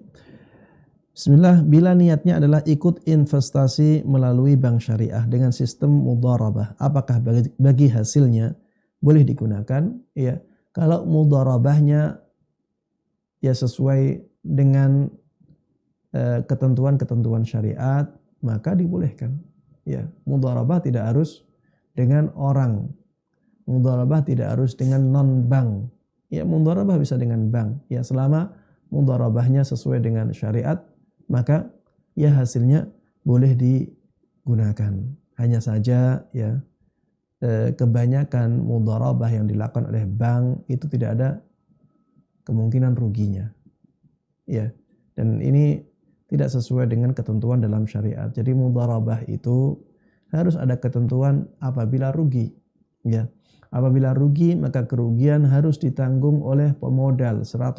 Bismillah, bila niatnya adalah ikut investasi melalui bank syariah dengan sistem mudharabah, apakah bagi hasilnya boleh digunakan? Ya, kalau mudharabahnya ya sesuai dengan ketentuan-ketentuan syariat, maka dibolehkan. Ya, mudharabah tidak harus dengan orang. Mudharabah tidak harus dengan non-bank. Ya, mudharabah bisa dengan bank. Ya, selama mudharabahnya sesuai dengan syariat, maka ya hasilnya boleh digunakan. Hanya saja, ya, kebanyakan mudharabah yang dilakukan oleh bank itu tidak ada kemungkinan ruginya. Ya, dan ini tidak sesuai dengan ketentuan dalam syariat. Jadi mudharabah itu harus ada ketentuan apabila rugi. Ya, apabila rugi maka kerugian harus ditanggung oleh pemodal 100%.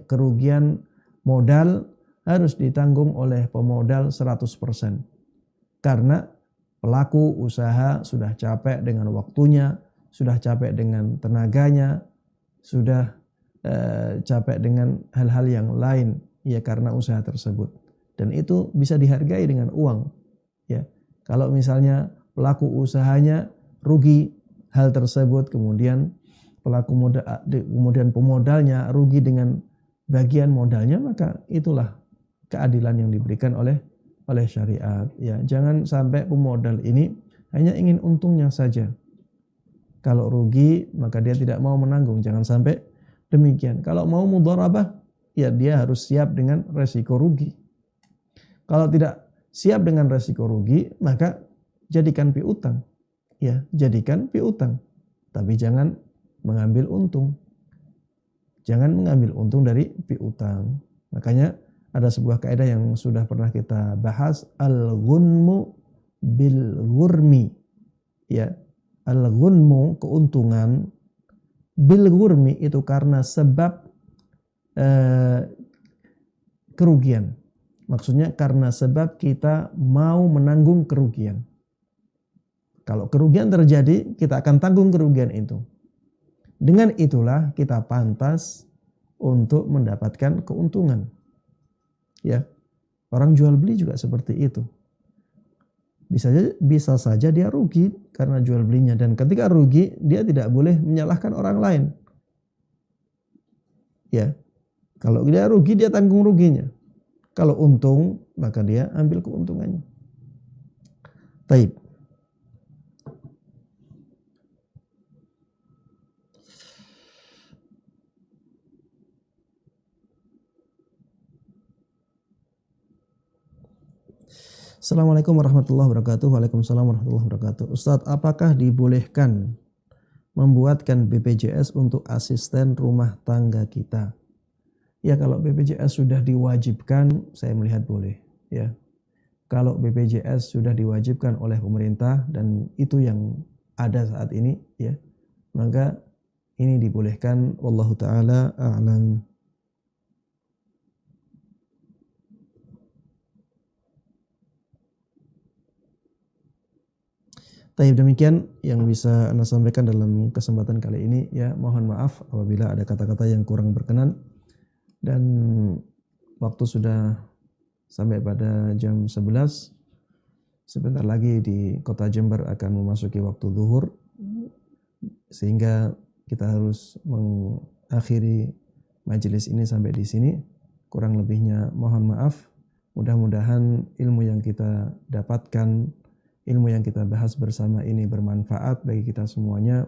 Kerugian modal harus ditanggung oleh pemodal 100%. Karena pelaku usaha sudah capek dengan waktunya, sudah capek dengan tenaganya, sudah capek dengan hal-hal yang lain, ya, karena usaha tersebut, dan itu bisa dihargai dengan uang, ya. Kalau misalnya pelaku usahanya rugi hal tersebut, kemudian kemudian pemodalnya rugi dengan bagian modalnya, maka itulah keadilan yang diberikan oleh syariat. Ya, jangan sampai pemodal ini hanya ingin untungnya saja. Kalau rugi maka dia tidak mau menanggung, jangan sampai demikian. Kalau mau mudharabah, ya dia harus siap dengan resiko rugi. Kalau tidak siap dengan resiko rugi, maka jadikan piutang. Ya, jadikan piutang. Tapi jangan mengambil untung. Jangan mengambil untung dari piutang. Makanya ada sebuah kaidah yang sudah pernah kita bahas, al-ghunmu bil ghurmi. Ya, al-ghunmu keuntungan, bil ghurmi itu karena sebab kerugian. Maksudnya karena sebab kita mau menanggung kerugian. Kalau kerugian terjadi, kita akan tanggung kerugian itu. Dengan itulah kita pantas untuk mendapatkan keuntungan. Ya, orang jual beli juga seperti itu. Bisa saja dia rugi karena jual belinya, dan ketika rugi dia tidak boleh menyalahkan orang lain. Ya, kalau dia rugi dia tanggung ruginya. Kalau untung maka dia ambil keuntungannya. Taib. Assalamualaikum warahmatullahi wabarakatuh. Waalaikumsalam warahmatullahi wabarakatuh. Ustadz, apakah dibolehkan membuatkan BPJS untuk asisten rumah tangga kita? Ya, kalau BPJS sudah diwajibkan, saya melihat boleh. Ya, kalau BPJS sudah diwajibkan oleh pemerintah dan itu yang ada saat ini, ya, maka ini dibolehkan. Wallahu taala a'lam. Taib, demikian yang bisa Anda sampaikan dalam kesempatan kali ini. Ya, mohon maaf apabila ada kata-kata yang kurang berkenan. Dan waktu sudah sampai pada jam 11. Sebentar lagi di kota Jember akan memasuki waktu zuhur. Sehingga kita harus mengakhiri majelis ini sampai di sini. Kurang lebihnya mohon maaf. Mudah-mudahan ilmu yang kita dapatkan, ilmu yang kita bahas bersama ini bermanfaat bagi kita semuanya.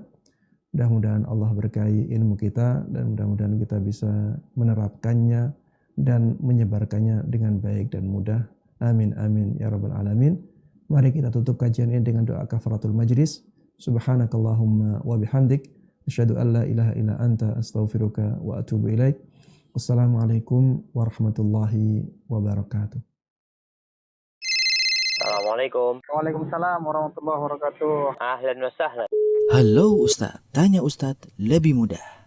Mudah-mudahan Allah berkahi ilmu kita dan mudah-mudahan kita bisa menerapkannya dan menyebarkannya dengan baik dan mudah. Amin amin ya rabbal alamin. Mari kita tutup kajian ini dengan doa kafaratul majlis. Subhanakallahumma wa bihamdik, asyhadu an la ilaha illa anta, astaghfiruka wa atubu ilaik. Wassalamualaikum warahmatullahi wabarakatuh. Assalamualaikum. Waalaikumsalam warahmatullahi wabarakatuh. Ahlan wa sahlan. Halo Ustadz, tanya Ustadz lebih mudah.